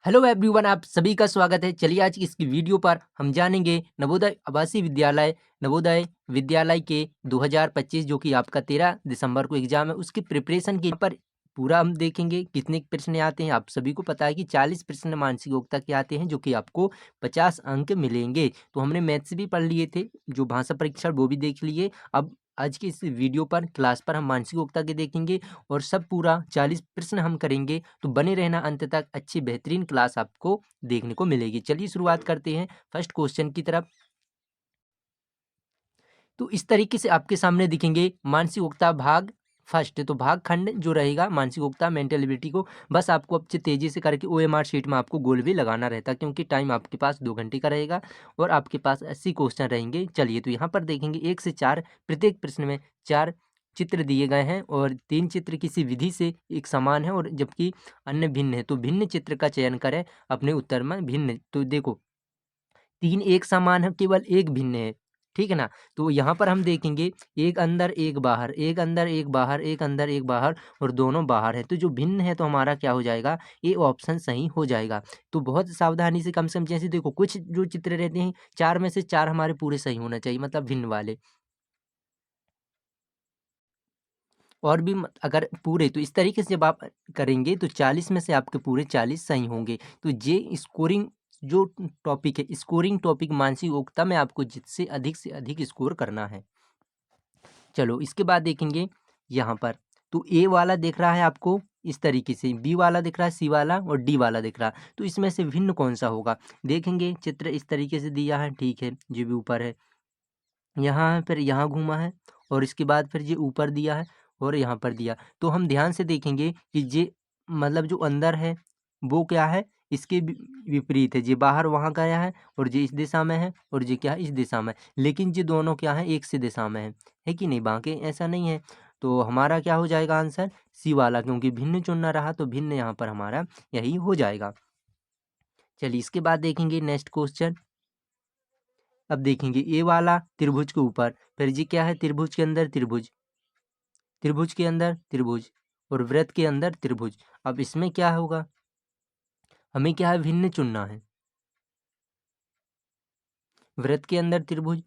Hello everyone, आप सभी का स्वागत है। चलिए आज की इस वीडियो पर हम जानेंगे नवोदय आवासीय विद्यालय नवोदय विद्यालय के 2025 जो कि आपका 13 दिसंबर को एग्जाम है, उसकी प्रिपरेशन के पर पूरा हम देखेंगे कितने प्रश्न आते हैं। आप सभी को पता है कि 40 प्रश्न मानसिक योग्यता के आते हैं जो कि आपको 50 अंक मिलेंगे। तो हमने मैथ्स भी पढ़ लिए थे, जो भाषा परीक्षण वो भी देख लिए। अब आज की इस वीडियो पर क्लास पर हम मानसिक योग्यता के देखेंगे और सब पूरा 40 प्रश्न हम करेंगे। तो बने रहना अंत तक, अच्छी बेहतरीन क्लास आपको देखने को मिलेगी। चलिए शुरुआत करते हैं फर्स्ट क्वेश्चन की तरफ। तो इस तरीके से आपके सामने दिखेंगे मानसिक योग्यता भाग फर्स्ट। तो भाग खंड जो रहेगा मानसिक योग्यता मेंटल एबिलिटी को बस आपको अच्छे तेजी से करके ओएमआर शीट में आपको गोल भी लगाना रहता है, क्योंकि टाइम आपके पास 2 घंटे का रहेगा और आपके पास 80 क्वेश्चन रहेंगे। चलिए तो यहाँ पर देखेंगे 1 से 4, प्रत्येक प्रश्न में 4 चित्र दिए गए हैं और 3 चित्र किसी विधि से एक समान है और जबकि अन्य भिन्न है। तो भिन्न चित्र का चयन करें अपने उत्तर में। भिन्न तो देखो 3 एक समान है, केवल एक भिन्न है, ठीक है ना। तो यहाँ पर हम देखेंगे एक अंदर एक बाहर, एक अंदर एक बाहर, एक अंदर एक बाहर और दोनों बाहर है। तो जो भिन्न है तो हमारा क्या हो जाएगा, ये ऑप्शन सही हो जाएगा। तो बहुत सावधानी से, कम से कम जैसे देखो कुछ जो चित्र रहते हैं 4 में से 4 हमारे पूरे सही होना चाहिए, मतलब भिन्न वाले। और भी अगर पूरे, तो इस तरीके से जब आप करेंगे तो 40 में से आपके पूरे 40 सही होंगे। तो ये स्कोरिंग जो टॉपिक है, स्कोरिंग टॉपिक मानसिक योग्यता में आपको जिससे अधिक स्कोर करना है। चलो इसके बाद देखेंगे यहाँ पर। तो ए वाला दिख रहा है आपको इस तरीके से, बी वाला दिख रहा है, सी वाला और डी वाला दिख रहा है। तो इसमें से भिन्न कौन सा होगा, देखेंगे चित्र इस तरीके से दिया है, ठीक है, जो भी ऊपर है यहाँ है, फिर यहाँ घूमा है और इसके बाद फिर ये ऊपर दिया है और यहाँ पर दिया। तो हम ध्यान से देखेंगे कि ये मतलब जो अंदर है वो क्या है, इसके विपरीत है। ये बाहर वहाँ गया है और ये इस दिशा में है और ये क्या है, इस दिशा में। लेकिन ये दोनों क्या है, एक सी दिशा में है कि नहीं, बाकी ऐसा नहीं है। तो हमारा क्या हो जाएगा आंसर, सी वाला, क्योंकि भिन्न चुनना रहा तो भिन्न यहाँ पर हमारा यही हो जाएगा। चलिए इसके बाद देखेंगे नेक्स्ट क्वेश्चन। अब देखेंगे ए वाला त्रिभुज के ऊपर, फिर जी क्या है, त्रिभुज के अंदर त्रिभुज, त्रिभुज के अंदर त्रिभुज और वृत्त के अंदर त्रिभुज। अब इसमें क्या होगा, हमें क्या है, भिन्न चुनना है। वृत्त के अंदर त्रिभुज,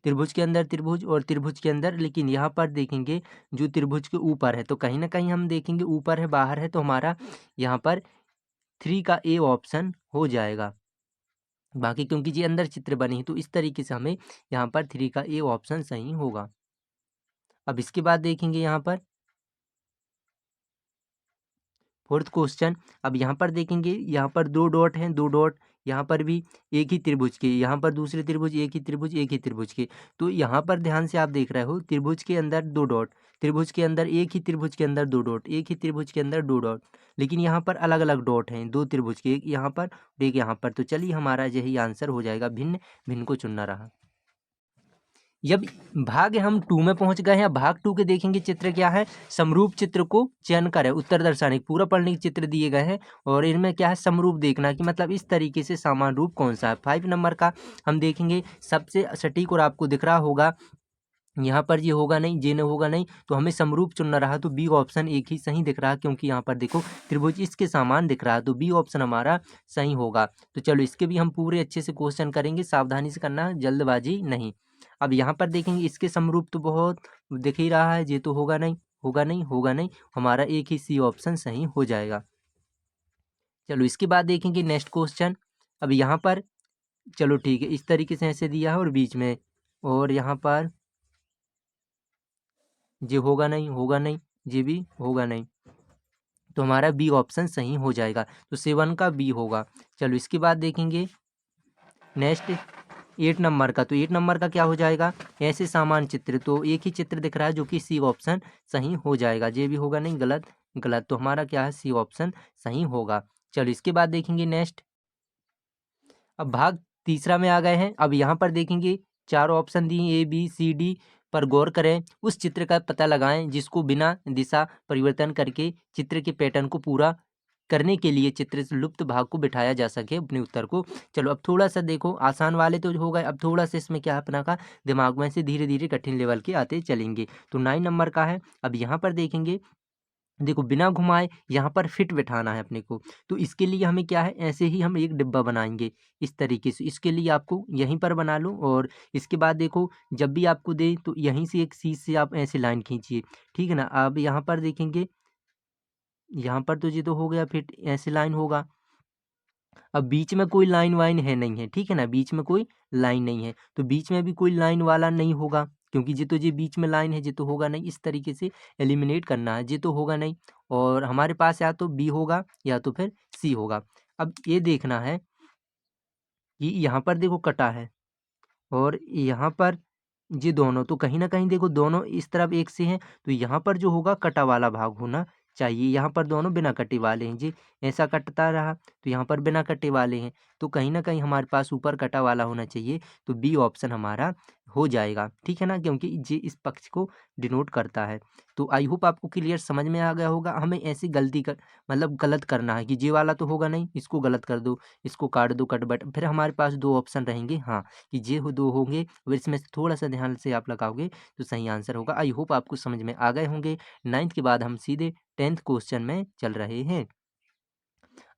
त्रिभुज के अंदर त्रिभुज और त्रिभुज के अंदर, लेकिन यहाँ पर देखेंगे जो त्रिभुज के ऊपर है, तो कहीं ना कहीं हम देखेंगे ऊपर है बाहर है, तो हमारा यहाँ पर 3 का ए ऑप्शन हो जाएगा। बाकी क्योंकि ये अंदर चित्र बने हैं तो इस तरीके से हमें यहाँ पर 3 का ए ऑप्शन सही होगा। अब इसके बाद देखेंगे यहाँ पर फोर्थ क्वेश्चन। अब यहाँ पर देखेंगे, यहाँ पर 2 डॉट हैं, 2 डॉट यहाँ पर भी एक ही त्रिभुज के, यहाँ पर दूसरे त्रिभुज, एक ही त्रिभुज, एक ही त्रिभुज के। तो यहाँ पर ध्यान से आप देख रहे हो, त्रिभुज के अंदर 2 डॉट, त्रिभुज के अंदर एक ही त्रिभुज के अंदर 2 डॉट, एक ही त्रिभुज के अंदर 2 डॉट, लेकिन यहाँ पर अलग अलग डॉट हैं, 2 त्रिभुज के, एक यहाँ पर और एक यहाँ पर। तो चलिए हमारा यही आंसर हो जाएगा, भिन्न भिन्न को चुनना रहा। जब भाग हम 2 में पहुंच गए हैं, भाग 2 के देखेंगे चित्र क्या है, समरूप चित्र को चयन करें, उत्तर दर्शाने, पूरा पढ़ने के चित्र दिए गए हैं और इनमें क्या है, समरूप देखना कि मतलब इस तरीके से समान रूप कौन सा है। 5 नंबर का हम देखेंगे सबसे सटीक और आपको दिख रहा होगा, यहाँ पर ये होगा नहीं, ये न होगा नहीं, तो हमें समरूप चुनना रहा तो बी ऑप्शन एक ही सही दिख रहा है, क्योंकि यहाँ पर देखो त्रिभुज इसके समान दिख रहा है, तो बी ऑप्शन हमारा सही होगा। तो चलो इसके भी हम पूरे अच्छे से क्वेश्चन करेंगे, सावधानी से करना, जल्दबाजी नहीं। अब यहाँ पर देखेंगे इसके समरूप तो बहुत दिख ही रहा है, ये तो होगा नहीं, होगा नहीं, होगा नहीं, हमारा एक ही सी ऑप्शन सही हो जाएगा। चलो इसके बाद देखेंगे नेक्स्ट क्वेश्चन। अब यहाँ पर चलो ठीक है, इस तरीके से ऐसे दिया है और बीच में, और यहाँ पर ये होगा नहीं, होगा नहीं, ये भी होगा नहीं, तो हमारा बी ऑप्शन सही हो जाएगा। तो 7 का बी होगा। चलो इसके बाद देखेंगे नेक्स्ट 8 नंबर का। तो 8 नंबर का क्या हो जाएगा, ऐसे सामान चित्र, तो एक ही चित्र दिख रहा है जो कि सी ऑप्शन सही हो जाएगा। ये भी होगा नहीं, गलत गलत, तो हमारा क्या है, सी ऑप्शन सही होगा। चलो इसके बाद देखेंगे नेक्स्ट। अब भाग तीसरा में आ गए हैं। अब यहाँ पर देखेंगे 4 ऑप्शन दिए, ए बी सी डी पर गौर करें, उस चित्र का पता लगाएं जिसको बिना दिशा परिवर्तन करके चित्र के पैटर्न को पूरा करने के लिए चित्र से लुप्त भाग को बिठाया जा सके अपने उत्तर को। चलो अब थोड़ा सा देखो, आसान वाले तो हो गए, अब थोड़ा सा इसमें क्या है, अपना का दिमाग में से धीरे धीरे कठिन लेवल के आते चलेंगे। तो 9 नंबर का है। अब यहाँ पर देखेंगे देखो बिना घुमाए यहाँ पर फिट बिठाना है अपने को। तो इसके लिए हमें क्या है, ऐसे ही हम एक डिब्बा बनाएंगे इस तरीके से। इसके लिए आपको यहीं पर बना लो और इसके बाद देखो जब भी आपको दे तो यहीं से एक सीध से आप ऐसे लाइन खींचिए, ठीक है ना। अब यहाँ पर देखेंगे, यहाँ पर तो ये तो हो गया फिट, ऐसे लाइन होगा। अब बीच में कोई लाइन वाइन है नहीं है, ठीक है ना, बीच में कोई लाइन नहीं है, तो बीच में भी कोई लाइन वाला नहीं होगा, क्योंकि ये तो ये बीच में लाइन है, ये तो होगा नहीं। इस तरीके से एलिमिनेट करना है, ये तो होगा नहीं। और हमारे पास या तो बी होगा या तो फिर सी होगा। अब ये देखना है कि यहाँ पर देखो कटा है और यहाँ पर ये दोनों, तो कहीं ना कहीं देखो दोनों इस तरफ एक से हैं, तो यहाँ पर जो होगा कटा वाला भाग होना चाहिए। यहाँ पर दोनों बिना कटे वाले हैं जी, ऐसा कटता रहा तो यहाँ पर बिना कटे वाले हैं, तो कहीं ना कहीं हमारे पास ऊपर कटा वाला होना चाहिए। तो बी ऑप्शन हमारा हो जाएगा, ठीक है ना, क्योंकि ये इस पक्ष को डिनोट करता है। तो आई होप आपको क्लियर समझ में आ गया होगा। हमें ऐसी गलती कर मतलब गलत करना है कि ये वाला तो होगा नहीं, इसको गलत कर दो, इसको काट दो कट बट, फिर हमारे पास दो ऑप्शन रहेंगे, हाँ, कि ये दो होंगे। अगर इसमें से थोड़ा सा ध्यान से आप लगाओगे तो सही आंसर होगा। आई होप आपको समझ में आ गए होंगे। 9th के बाद हम सीधे 10th क्वेश्चन में चल रहे हैं।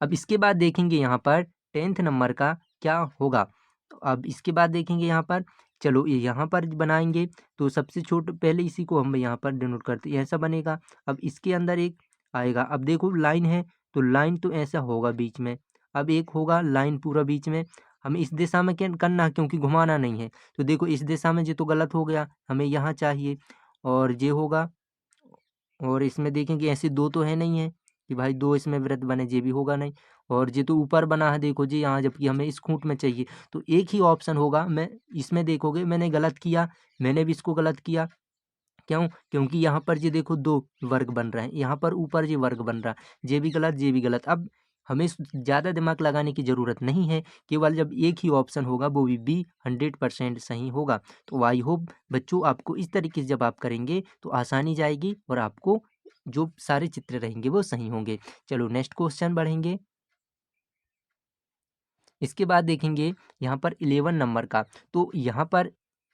अब इसके बाद देखेंगे यहाँ पर 10th नंबर का क्या होगा। तो अब इसके बाद देखेंगे यहाँ पर, चलो ये यहाँ पर बनाएंगे। तो सबसे छोटे पहले इसी को हम यहाँ पर डिनोट करते हैं, ऐसा बनेगा। अब इसके अंदर एक आएगा, अब देखो लाइन है तो लाइन तो ऐसा होगा बीच में। अब एक होगा लाइन पूरा बीच में, हमें इस दिशा में क्या करना है, क्योंकि घुमाना नहीं है। तो देखो इस दिशा में ये तो गलत हो गया, हमें यहाँ चाहिए और ये होगा। और इसमें देखेंगे ऐसे दो तो है नहीं है कि भाई दो इसमें वृत्त बने, ये भी होगा नहीं। और ये तो ऊपर बना है देखो जी यहाँ, जबकि हमें इस खूंट में चाहिए। तो एक ही ऑप्शन होगा। मैं इसमें देखोगे मैंने गलत किया, मैंने भी इसको गलत किया। क्यों? क्योंकि यहाँ पर ये देखो दो वर्ग बन रहे हैं, यहाँ पर ऊपर ये वर्ग बन रहा है, ये भी गलत ये भी गलत। अब हमें ज़्यादा दिमाग लगाने की ज़रूरत नहीं है, केवल जब एक ही ऑप्शन होगा वो भी बी 100% सही होगा। तो आई होप बच्चों आपको इस तरीके से जब आप करेंगे तो आसानी जाएगी और आपको जो सारे चित्र रहेंगे वो सही होंगे। चलो नेक्स्ट क्वेश्चन बढ़ेंगे। इसके बाद देखेंगे यहाँ पर 11 नंबर का। तो यहाँ पर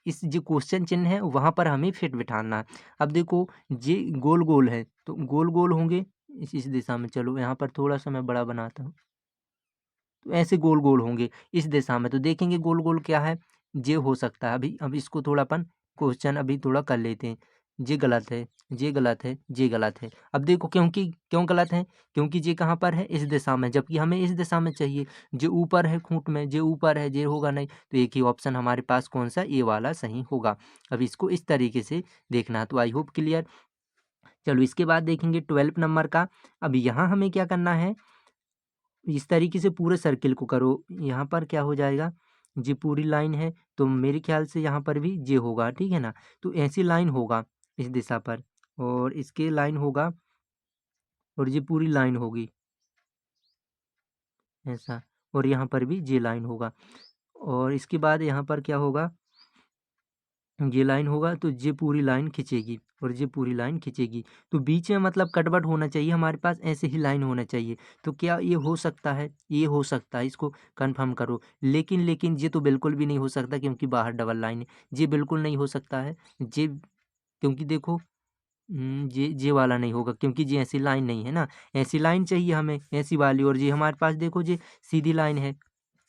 इस जो क्वेश्चन चिन्ह है वहाँ पर हमें फिट बिठाना है। अब देखो ये गोल गोल है तो गोल गोल होंगे इस दिशा में। चलो यहाँ पर थोड़ा सा मैं बड़ा बनाता हूँ, तो ऐसे गोल गोल होंगे इस दिशा में। तो देखेंगे गोल गोल क्या है, ये हो सकता है। अभी इसको थोड़ा अपन क्वेश्चन अभी थोड़ा कर लेते हैं। ये गलत है, ये गलत है, ये गलत है। अब देखो क्योंकि क्यों गलत है, क्योंकि ये कहाँ पर है, इस दिशा में, जबकि हमें इस दिशा में चाहिए। जो ऊपर है खूंट में, जो ऊपर है ये होगा नहीं। तो एक ही ऑप्शन हमारे पास कौन सा, ए वाला सही होगा। अब इसको इस तरीके से देखना है। तो आई होप क्लियर। चलो इसके बाद देखेंगे 12 नंबर का। अब यहाँ हमें क्या करना है, इस तरीके से पूरे सर्किल को करो। यहाँ पर क्या हो जाएगा, ये पूरी लाइन है तो मेरे ख्याल से यहाँ पर भी ये होगा, ठीक है ना। तो ऐसी लाइन होगा इस दिशा पर और इसके लाइन होगा और ये पूरी लाइन होगी ऐसा, और यहाँ पर भी ये लाइन होगा। और इसके बाद यहाँ पर क्या होगा, ये लाइन होगा तो ये पूरी लाइन खींचेगी और ये पूरी लाइन खींचेगी। तो बीच में मतलब कटवट होना चाहिए हमारे पास, ऐसे ही लाइन होना चाहिए। तो क्या ये हो सकता है, ये हो सकता है, इसको कंफर्म करो। लेकिन ये तो बिल्कुल भी नहीं हो सकता क्योंकि बाहर डबल लाइन है। ये बिल्कुल नहीं हो सकता है ये, क्योंकि देखो ये वाला नहीं होगा क्योंकि ये ऐसी लाइन नहीं है ना। ऐसी लाइन चाहिए हमें, ऐसी वाली। और ये हमारे पास देखो ये सीधी लाइन है,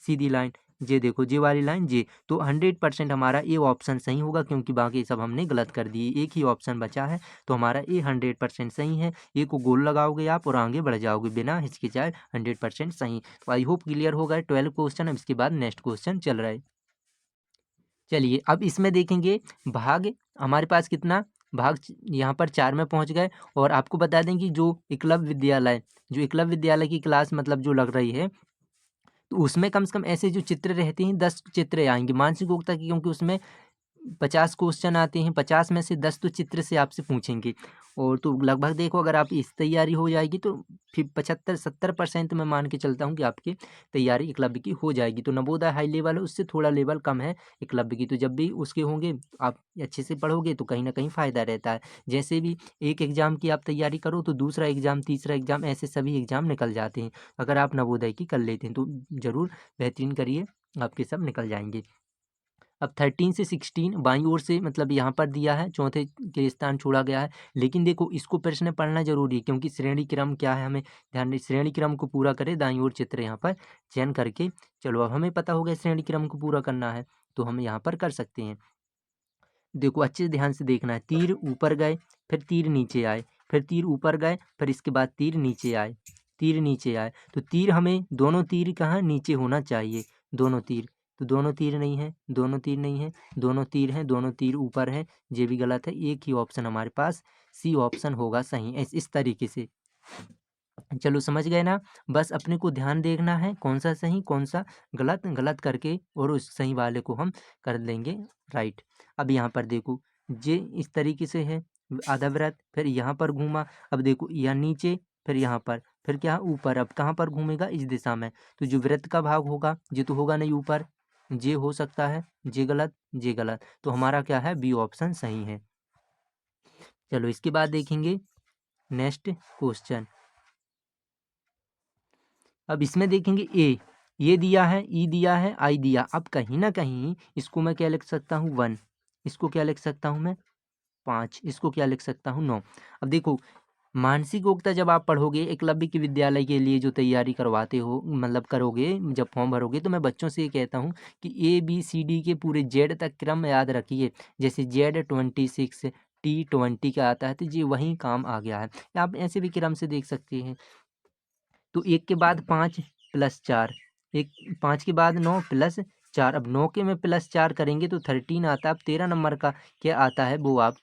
सीधी लाइन। ये देखो ये वाली लाइन ये, तो 100% हमारा ए ऑप्शन सही होगा क्योंकि बाकी सब हमने गलत कर दिए। एक ही ऑप्शन बचा है तो हमारा ए 100% सही है। ए को गोल लगाओगे आप और आगे बढ़ जाओगे बिना हिचकिचाए, 100% सही। तो आई होप क्लियर होगा 12 क्वेश्चन। अब इसके बाद नेक्स्ट क्वेश्चन चल रहा है। चलिए अब इसमें देखेंगे भाग हमारे पास कितना, भाग यहाँ पर 4 में पहुँच गए। और आपको बता दें कि जो एकलव्य विद्यालय की क्लास मतलब जो लग रही है, तो उसमें कम से कम ऐसे जो चित्र रहते हैं 10 चित्र आएंगे मानसिक योग्यता की, क्योंकि उसमें 50 क्वेश्चन आते हैं, 50 में से 10 तो चित्र से आपसे पूछेंगे। और तो लगभग देखो अगर आप इस तैयारी हो जाएगी तो फिर 75-70% मैं मान के चलता हूँ कि आपकी तैयारी एकलव्य की हो जाएगी। तो नवोदय हाई लेवल है, उससे थोड़ा लेवल कम है एकलव्य की। तो जब भी उसके होंगे आप अच्छे से पढ़ोगे तो कहीं ना कहीं फ़ायदा रहता है। जैसे भी एक एग्ज़ाम की आप तैयारी करो तो दूसरा एग्ज़ाम, तीसरा एग्ज़ाम, ऐसे सभी एग्ज़ाम निकल जाते हैं। अगर आप नवोदय की कर लेते हैं तो ज़रूर बेहतरीन करिए, आपके सब निकल जाएंगे। अब 13 से 16 बाईं ओर से मतलब यहाँ पर दिया है, चौथे के स्थान छोड़ा गया है। लेकिन देखो इसको प्रश्न पढ़ना जरूरी है, क्योंकि श्रेणी क्रम क्या है हमें ध्यान, श्रेणी क्रम को पूरा करे दाईं ओर चित्र यहाँ पर चयन करके। चलो अब हमें पता हो गया श्रेणी क्रम को पूरा करना है, तो हम यहाँ पर कर सकते हैं। देखो अच्छे से ध्यान से देखना है, तीर ऊपर गए, फिर तीर नीचे आए, फिर तीर ऊपर गए, फिर इसके बाद तीर नीचे आए, तीर नीचे आए। तो तीर हमें दोनों तीर कहाँ नीचे होना चाहिए, दोनों तीर, तो दोनों तीर नहीं है, दोनों तीर नहीं है, दोनों तीर हैं, दोनों तीर ऊपर है, ये भी गलत है। एक ही ऑप्शन हमारे पास सी ऑप्शन होगा सही, इस तरीके से। चलो समझ गए ना। बस अपने को ध्यान देखना है कौन सा सही कौन सा गलत, गलत करके और उस सही वाले को हम कर लेंगे राइट। अब यहाँ पर देखो ये इस तरीके से है आधा वृत्त, फिर यहाँ पर घूमा, अब देखो यहाँ नीचे, फिर यहाँ पर, फिर क्या ऊपर, अब कहाँ पर घूमेगा, इस दिशा में। तो जो वृत्त का भाग होगा ये तो होगा नहीं ऊपर, ये हो सकता है, ये गलत, ये गलत, तो हमारा क्या है बी ऑप्शन सही है। चलो इसके बाद देखेंगे नेक्स्ट क्वेश्चन। अब इसमें देखेंगे ये दिया है, ई दिया है, आई दिया। अब कहीं ना कहीं इसको मैं क्या लिख सकता हूँ 1, इसको क्या लिख सकता हूँ मैं 5, इसको क्या लिख सकता हूँ 9। अब देखो मानसिक योग्यता जब आप पढ़ोगे एकलव्य के विद्यालय के लिए जो तैयारी करवाते हो मतलब करोगे, जब फॉर्म भरोगे, तो मैं बच्चों से ये कहता हूँ कि ABCD के पूरे जेड तक क्रम याद रखिए। जैसे Z26 T20 का आता है, तो ये वही काम आ गया है। आप ऐसे भी क्रम से देख सकते हैं। तो 1 के बाद 5 प्लस 4, 5 के बाद 9 प्लस 4। अब 9 के में प्लस 4 करेंगे तो 13 आता है। अब 13 नंबर का क्या आता है वो आप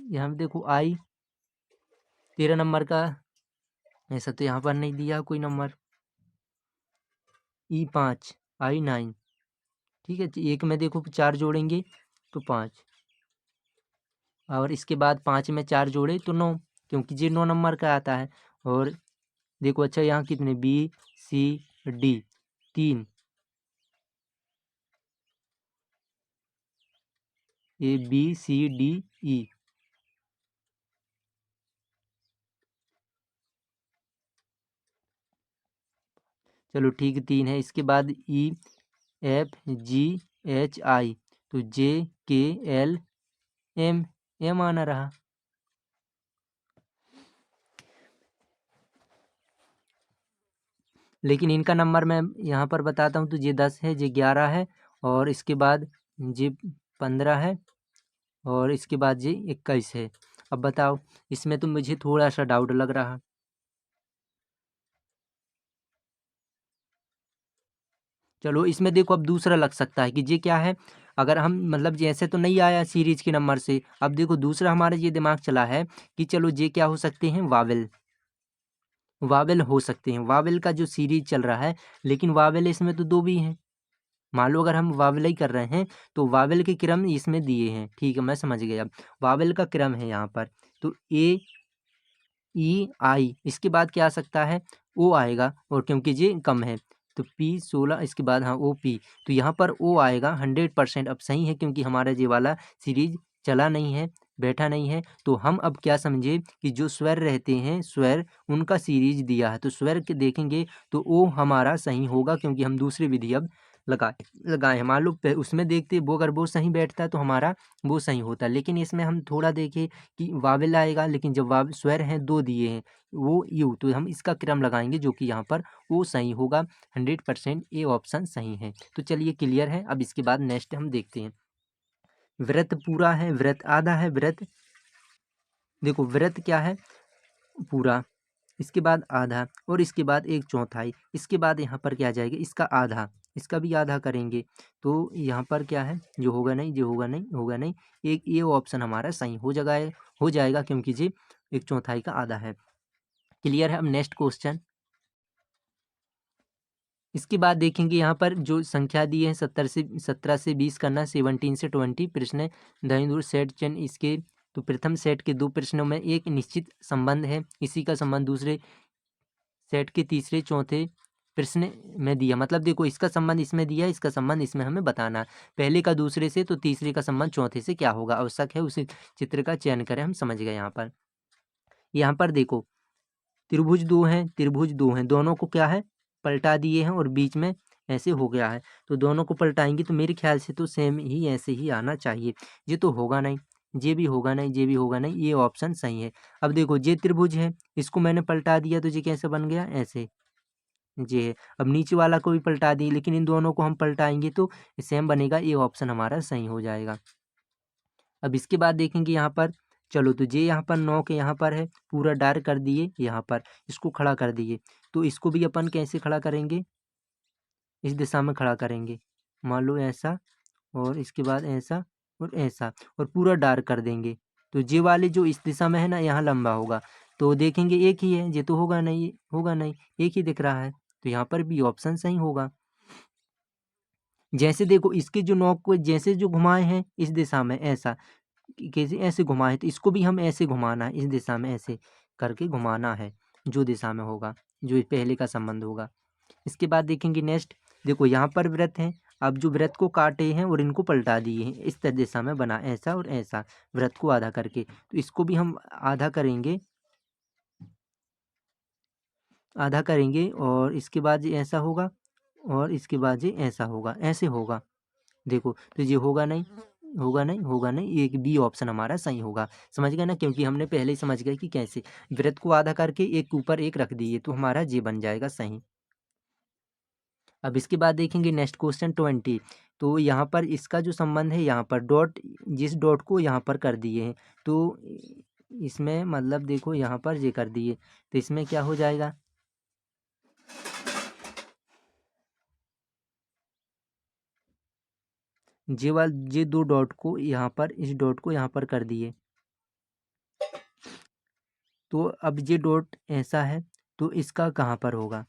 यहाँ देखो आई 13 नंबर का, ऐसा तो यहाँ पर नहीं दिया कोई नंबर। E5 I9, ठीक है। एक में देखो 4 जोड़ेंगे तो 5, और इसके बाद 5 में 4 जोड़े तो 9, क्योंकि ये 9 नंबर का आता है। और देखो अच्छा यहाँ कितने BCD 3, ABCDE, चलो ठीक 3 है। इसके बाद EFGHI, तो JKLM आना रहा। लेकिन इनका नंबर मैं यहाँ पर बताता हूँ, तो ये 10 है, ये 11 है, और इसके बाद ये 15 है, और इसके बाद ये 21 है। अब बताओ इसमें तो मुझे थोड़ा सा डाउट लग रहा। चलो इसमें देखो अब दूसरा लग सकता है कि ये क्या है। अगर हम मतलब जैसे तो नहीं आया सीरीज के नंबर से, अब देखो दूसरा हमारा ये दिमाग चला है कि चलो ये क्या हो सकते हैं, वावेल, वावेल हो सकते हैं। वावेल का जो सीरीज चल रहा है, लेकिन वावेल इसमें तो 2 भी हैं। मान लो अगर हम वावेल ही कर रहे हैं तो वावेल के क्रम इसमें दिए हैं, ठीक है मैं समझ गया। अब वावेल का क्रम है यहाँ पर, तो AEI, इसके बाद क्या आ सकता है O आएगा, और क्योंकि ये कम है तो P16, इसके बाद हाँ OP, तो यहाँ पर O आएगा 100%। अब सही है क्योंकि हमारा ये वाला सीरीज चला नहीं है, बैठा नहीं है। तो हम अब क्या समझे कि जो स्वर रहते हैं, स्वर उनका सीरीज दिया है, तो स्वर के देखेंगे तो O हमारा सही होगा, क्योंकि हम दूसरी विधि अब लगाए हैं। मान लो उसमें देखते वो अगर वो सही बैठता है तो हमारा वो सही होता है। लेकिन इसमें हम थोड़ा देखें कि वावेल आएगा, लेकिन जब स्वर हैं 2 दिए हैं वो यू, तो हम इसका क्रम लगाएंगे जो कि यहाँ पर वो सही होगा। 100% ए ऑप्शन सही है। तो चलिए क्लियर है। अब इसके बाद नेक्स्ट हम देखते हैं। वृत्त पूरा है, वृत्त आधा है, वृत्त देखो वृत्त क्या है पूरा, इसके बाद आधा, और इसके बाद 1/4, इसके बाद यहाँ पर क्या आ जाएगा इसका आधा, इसका भी आधा करेंगे तो यहाँ पर क्या है जो होगा नहीं, जो होगा नहीं, होगा नहीं। एक ये ऑप्शन हमारा सही हो जाएगा क्योंकि जी 1/4 का आधा है। क्लियर है। अब नेक्स्ट क्वेश्चन। इसके बाद देखेंगे यहाँ पर जो संख्या दी है 17 से 20 करना, 17 से 20 प्रश्न दाईं दूर सेट चयन इसके। तो प्रथम सेट के 2 प्रश्नों में एक निश्चित संबंध है, इसी का संबंध दूसरे सेट के तीसरे चौथे प्रश्न में दिया। मतलब देखो इसका संबंध इसमें दिया, इसका संबंध इसमें हमें बताना। पहले का दूसरे से तो तीसरे का संबंध चौथे से क्या होगा, आवश्यक है उसी चित्र का चयन करें। हम समझ गए। यहाँ पर देखो त्रिभुज 2 हैं, त्रिभुज 2 हैं, दोनों को क्या है पलटा दिए हैं और बीच में ऐसे हो गया है, तो दोनों को पलटाएंगे तो मेरे ख्याल से तो सेम ही ऐसे ही आना चाहिए। ये तो होगा नहीं, ये भी होगा नहीं, ये भी होगा नहीं, ये ऑप्शन सही है। अब देखो ये त्रिभुज है, इसको मैंने पलटा दिया तो ये कैसे बन गया, ऐसे ये है। अब नीचे वाला को भी पलटा दिए, लेकिन इन दोनों को हम पलटाएंगे तो सेम बनेगा, ये ऑप्शन हमारा सही हो जाएगा। अब इसके बाद देखेंगे यहाँ पर, चलो तो ये यहाँ पर 9 के यहाँ पर है, पूरा डार्क कर दिए, यहाँ पर इसको खड़ा कर दिए। तो इसको भी अपन कैसे खड़ा करेंगे, इस दिशा में खड़ा करेंगे, मान लो ऐसा, और इसके बाद ऐसा और ऐसा, और पूरा डार्क कर देंगे। तो ये वाले जो इस दिशा में है ना, यहाँ लंबा होगा, तो देखेंगे एक ही है, ये तो होगा नहीं, होगा नहीं, एक ही दिख रहा है, तो यहाँ पर भी ऑप्शन सही होगा। जैसे देखो इसके जो नोक को जैसे जो घुमाए हैं इस दिशा में, ऐसा कैसे ऐसे घुमाए, तो इसको भी हम ऐसे घुमाना है, इस दिशा में ऐसे करके घुमाना है, जो दिशा में होगा, जो पहले का संबंध होगा। इसके बाद देखेंगे नेक्स्ट, देखो यहाँ पर वृत्त हैं, अब जो वृत्त को काटे हैं और इनको पलटा दिए हैं, इस तरह दिशा में बना, ऐसा और ऐसा, वृत्त को आधा करके, तो इसको भी हम आधा करेंगे, आधा करेंगे, और इसके बाद ये ऐसा होगा, और इसके बाद ये ऐसा होगा, ऐसे होगा। देखो तो ये होगा नहीं, होगा नहीं, होगा नहीं, ये बी ऑप्शन हमारा सही होगा। समझ गए ना, क्योंकि हमने पहले ही समझ गए कि कैसे वृत्त को आधा करके एक ऊपर एक रख दिए, तो हमारा ये बन जाएगा सही। अब इसके बाद देखेंगे नेक्स्ट क्वेश्चन 20। तो यहाँ पर इसका जो संबंध है, यहाँ पर डॉट, जिस डॉट को यहाँ पर कर दिए हैं, तो इसमें मतलब देखो यहाँ पर ये कर दिए, तो इसमें क्या हो जाएगा, ये दो डॉट को यहाँ पर, इस डॉट को यहाँ पर कर दिए, तो अब ये डॉट ऐसा है, तो इसका कहाँ पर होगा,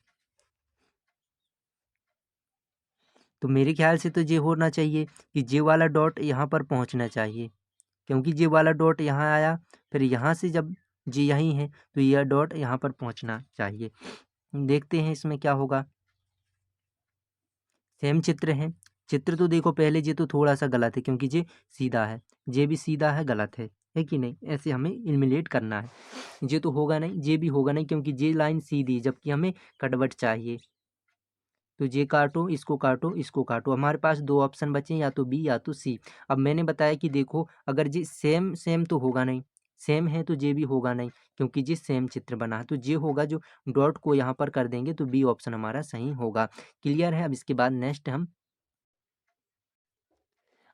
तो मेरे ख्याल से तो ये होना चाहिए कि ये वाला डॉट यहाँ पर पहुँचना चाहिए, क्योंकि ये वाला डॉट यहाँ आया, फिर यहाँ से जब ये यहीं है, तो यह डॉट यहाँ पर पहुँचना चाहिए। देखते हैं इसमें क्या होगा। सेम चित्र है, चित्र तो देखो पहले ये तो थोड़ा सा गलत है, क्योंकि ये सीधा है, ये भी सीधा है, गलत है कि नहीं, ऐसे हमें इल्मिनेट करना है। ये तो होगा नहीं, ये भी होगा नहीं, क्योंकि ये लाइन सीधी है, जबकि हमें कटवट चाहिए। तो ये काटो, इसको काटो, इसको काटो, हमारे पास दो ऑप्शन बचे, या तो बी या तो सी। अब मैंने बताया कि देखो अगर ये सेम सेम तो होगा नहीं, सेम है तो ये भी होगा नहीं, क्योंकि ये सेम चित्र बना है, तो ये होगा जो डॉट को यहाँ पर कर देंगे, तो बी ऑप्शन हमारा सही होगा। क्लियर है। अब इसके बाद नेक्स्ट हम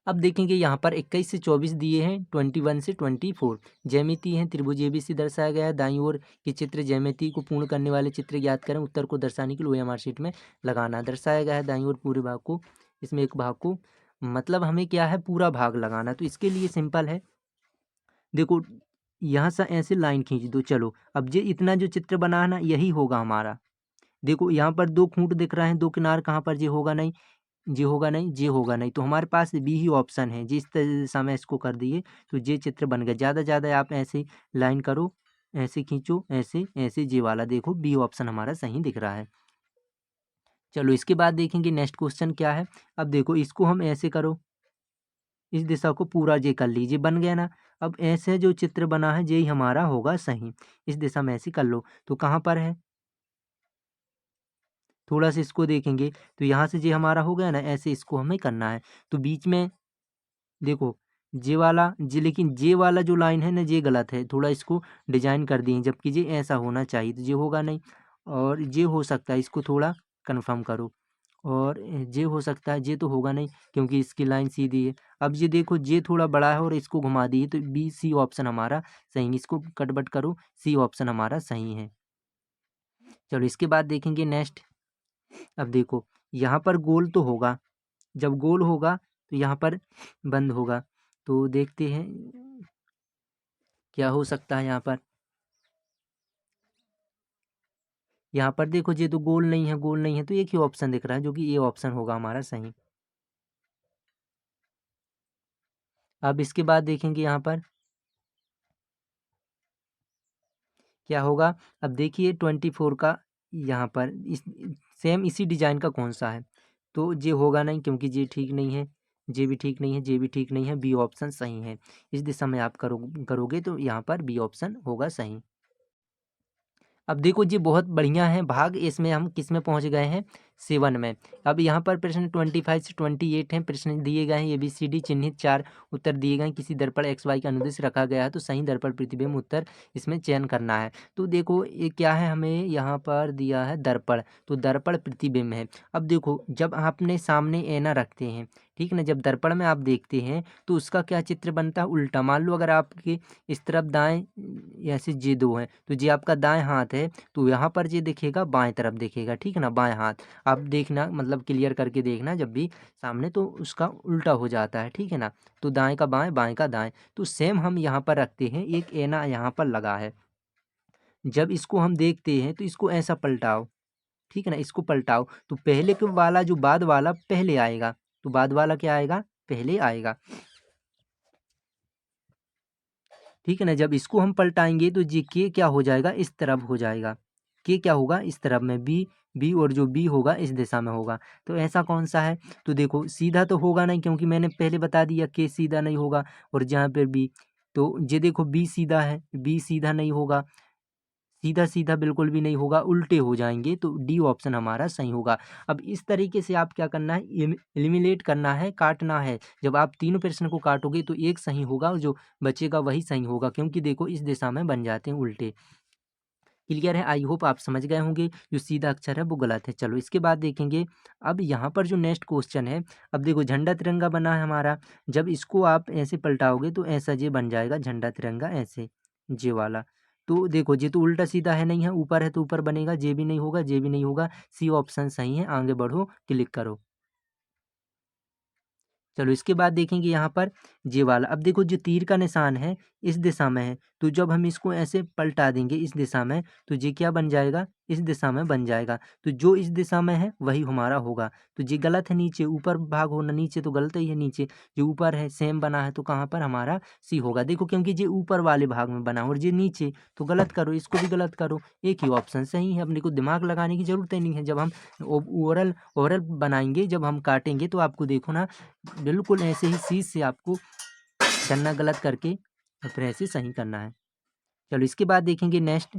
अब देखेंगे, यहाँ पर 21 से 24 दिए हैं, 21 से 24 ज्यामिति है, त्रिभुज एबीसी दर्शाया गया है। दाईं ओर के चित्र ज्यामिति को पूर्ण करने वाले चित्र ज्ञात करें, उत्तर को दर्शाने के लिए ओएमआर शीट में लगाना दर्शाया गया है। दाईं ओर पूरे भाग को, इसमें एक भाग को, मतलब हमें क्या है, पूरा भाग लगाना, तो इसके लिए सिंपल है, देखो यहाँ से ऐसे लाइन खींच दो। चलो अब ये इतना जो चित्र बना है ना, यही होगा हमारा। देखो यहाँ पर दो खूंट दिख रहे हैं, दो किनार, कहाँ पर ये होगा नहीं, ये होगा नहीं, ये होगा नहीं, तो हमारे पास बी ही ऑप्शन है। जिस दिशा में इसको कर दिए तो ये चित्र बन गया। ज़्यादा ज़्यादा आप ऐसे लाइन करो, ऐसे खींचो, ऐसे ऐसे, ये वाला देखो बी ऑप्शन हमारा सही दिख रहा है। चलो इसके बाद देखेंगे नेक्स्ट क्वेश्चन क्या है। अब देखो इसको हम ऐसे करो, इस दिशा को पूरा ये कर लीजिए, बन गया ना। अब ऐसे जो चित्र बना है यही हमारा होगा सही। इस दिशा में ऐसे कर लो, तो कहाँ पर है, थोड़ा सा इसको देखेंगे, तो यहाँ से ये हमारा हो गया ना, ऐसे इसको हमें करना है। तो बीच में देखो जे वाला जे, लेकिन जे वाला जो लाइन है ना, ये गलत है, थोड़ा इसको डिजाइन कर दिए, जबकि ये ऐसा होना चाहिए, तो ये होगा नहीं, और ये हो सकता है, इसको थोड़ा कंफर्म करो, और ये हो सकता है, ये तो होगा नहीं, क्योंकि इसकी लाइन सीधी है। अब ये देखो ये थोड़ा बड़ा है और इसको घुमा दिए, तो बी सी ऑप्शन हमारा सही, इसको कटबट करो, सी ऑप्शन हमारा सही है। चलो इसके बाद देखेंगे नेक्स्ट। अब देखो यहाँ पर गोल तो होगा, जब गोल होगा तो यहाँ पर बंद होगा, तो देखते हैं क्या हो सकता है। यहाँ पर देखो ये तो गोल नहीं है, गोल नहीं है, तो एक ही ऑप्शन दिख रहा है, जो कि ये ऑप्शन होगा हमारा सही। अब इसके बाद देखेंगे यहाँ पर क्या होगा। अब देखिए 24 का यहाँ पर इस सेम इसी डिजाइन का कौन सा है, तो ये होगा नहीं, क्योंकि ये ठीक नहीं है, ये भी ठीक नहीं है, ये भी ठीक नहीं है, बी ऑप्शन सही है। इस दिशा में आप करोगे तो यहाँ पर बी ऑप्शन होगा सही। अब देखो ये बहुत बढ़िया है भाग, इसमें हम किस में पहुँच गए हैं, 7 में। अब यहाँ पर प्रश्न 25 से 28 हैं, प्रश्न दिए गए हैं ABCD चिन्हित 4 उत्तर दिए गए हैं, किसी दर्पण XY का अनुदिश रखा गया है तो सही दर्पण प्रतिबिंब उत्तर इसमें चयन करना है। तो देखो ये क्या है, हमें यहाँ पर दिया है दर्पण, तो दर्पण प्रतिबिंब है। अब देखो जब आपने सामने ऐना रखते हैं, ठीक ना, जब दर्पण में आप देखते हैं तो उसका क्या चित्र बनता है, उल्टा। मान लो अगर आपके इस तरफ दाएं ऐसे ये दो हैं, तो ये आपका दाएं हाथ है, तो यहाँ पर ये दिखेगा बाएं तरफ दिखेगा, ठीक है ना, बाएं हाथ। आप देखना, मतलब क्लियर करके देखना जब भी सामने, तो उसका उल्टा हो जाता है, ठीक है ना। तो दाएं का बाएं, बाएं का दाएं। तो सेम हम यहाँ पर रखते हैं, एक ऐना यहाँ पर लगा है, जब इसको हम देखते हैं तो इसको ऐसा पलटाओ, ठीक है ना, इसको पलटाओ तो पहले के वाला जो बाद वाला पहले आएगा, तो बाद वाला क्या आएगा, पहले आएगा, ठीक है ना। जब इसको हम पलटाएंगे तो जी के क्या हो जाएगा, इस तरफ हो जाएगा, के क्या होगा, इस तरफ में, बी बी, और जो बी होगा इस दिशा में होगा। तो ऐसा कौन सा है, तो देखो सीधा तो होगा नहीं, क्योंकि मैंने पहले बता दिया के सीधा नहीं होगा, और जहाँ पे बी, तो ये देखो बी सीधा है, बी सीधा नहीं होगा, सीधा सीधा बिल्कुल भी नहीं होगा, उल्टे हो जाएंगे, तो डी ऑप्शन हमारा सही होगा। अब इस तरीके से आप क्या करना है, एलिमिनेट करना है, काटना है। जब आप तीनों प्रश्न को काटोगे तो एक सही होगा, और जो बचेगा वही सही होगा, क्योंकि देखो इस दिशा में बन जाते हैं उल्टे। क्लियर है, आई होप आप समझ गए होंगे, जो सीधा अक्षर है वो गलत है। चलो इसके बाद देखेंगे, अब यहाँ पर जो नेक्स्ट क्वेश्चन है, अब देखो झंडा तिरंगा बना है हमारा, जब इसको आप ऐसे पलटाओगे तो ऐसा ये बन जाएगा झंडा तिरंगा, ऐसे जे वाला। तो देखो ये तो उल्टा सीधा है, नहीं है, ऊपर है तो ऊपर बनेगा, जे भी नहीं होगा, जे भी नहीं होगा, सी ऑप्शन सही है। आगे बढ़ो, क्लिक करो। चलो इसके बाद देखेंगे यहाँ पर ये वाला, अब देखो जो तीर का निशान है इस दिशा में है, तो जब हम इसको ऐसे पलटा देंगे इस दिशा में, तो ये क्या बन जाएगा, इस दिशा में बन जाएगा। तो जो इस दिशा में है वही हमारा होगा, तो ये गलत है, नीचे ऊपर भाग होना, नीचे तो गलत ही है, नीचे जो ऊपर है सेम बना है, तो कहाँ पर हमारा सी होगा। देखो क्योंकि ये ऊपर वाले भाग में बना और ये नीचे, तो गलत करो, इसको भी गलत करो, एक ही ऑप्शन सही है, अपने को दिमाग लगाने की जरूरत ही नहीं है। जब हम ओरल ओरल बनाएंगे, जब हम काटेंगे, तो आपको देखो ना, बिल्कुल ऐसे ही सीध से आपको करना, गलत करके और फिर ऐसे सही करना है। चलो इसके बाद देखेंगे नेक्स्ट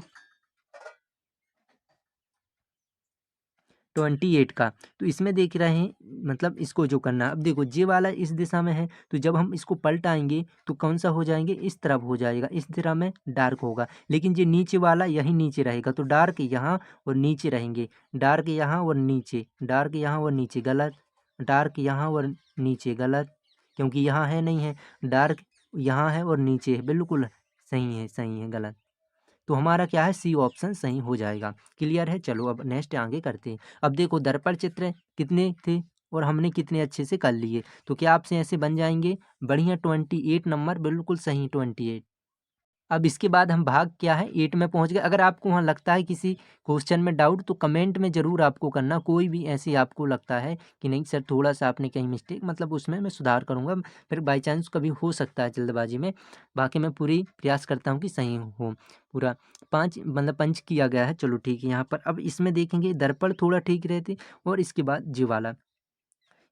28 का, तो इसमें देख रहे हैं, मतलब इसको जो करना है, अब देखो जे वाला इस दिशा में है, तो जब हम इसको पलटाएंगे तो कौन सा हो जाएंगे, इस तरफ हो जाएगा, इस दिशा में डार्क होगा, लेकिन ये नीचे वाला यही नीचे रहेगा, तो डार्क यहाँ और नीचे रहेंगे, डार्क यहाँ और नीचे, डार्क यहाँ और नीचे, गलत, डार्क यहाँ और नीचे, गलत, क्योंकि यहाँ है नहीं है, डार्क यहाँ है और नीचे है, बिल्कुल सही है, सही है, गलत। तो हमारा क्या है, सी ऑप्शन सही हो जाएगा। क्लियर है, चलो अब नेक्स्ट आगे करते हैं। अब देखो दर्पण चित्र कितने थे और हमने कितने अच्छे से कर लिए, तो क्या आपसे ऐसे बन जाएंगे, बढ़िया 28 नंबर, बिल्कुल सही 28। अब इसके बाद हम भाग क्या है 8 में पहुंच गए। अगर आपको वहाँ लगता है किसी क्वेश्चन में डाउट, तो कमेंट में ज़रूर आपको करना, कोई भी ऐसे आपको लगता है कि नहीं सर थोड़ा सा आपने कहीं मिस्टेक, मतलब उसमें मैं सुधार करूँगा, फिर बाई चांस कभी हो सकता है जल्दबाजी में, बाकी मैं पूरी प्रयास करता हूँ कि सही हो पूरा। 5 मतलब पंच किया गया है, चलो ठीक है। यहाँ पर अब इसमें देखेंगे दर्पण थोड़ा ठीक रहते, और इसके बाद जी वाला,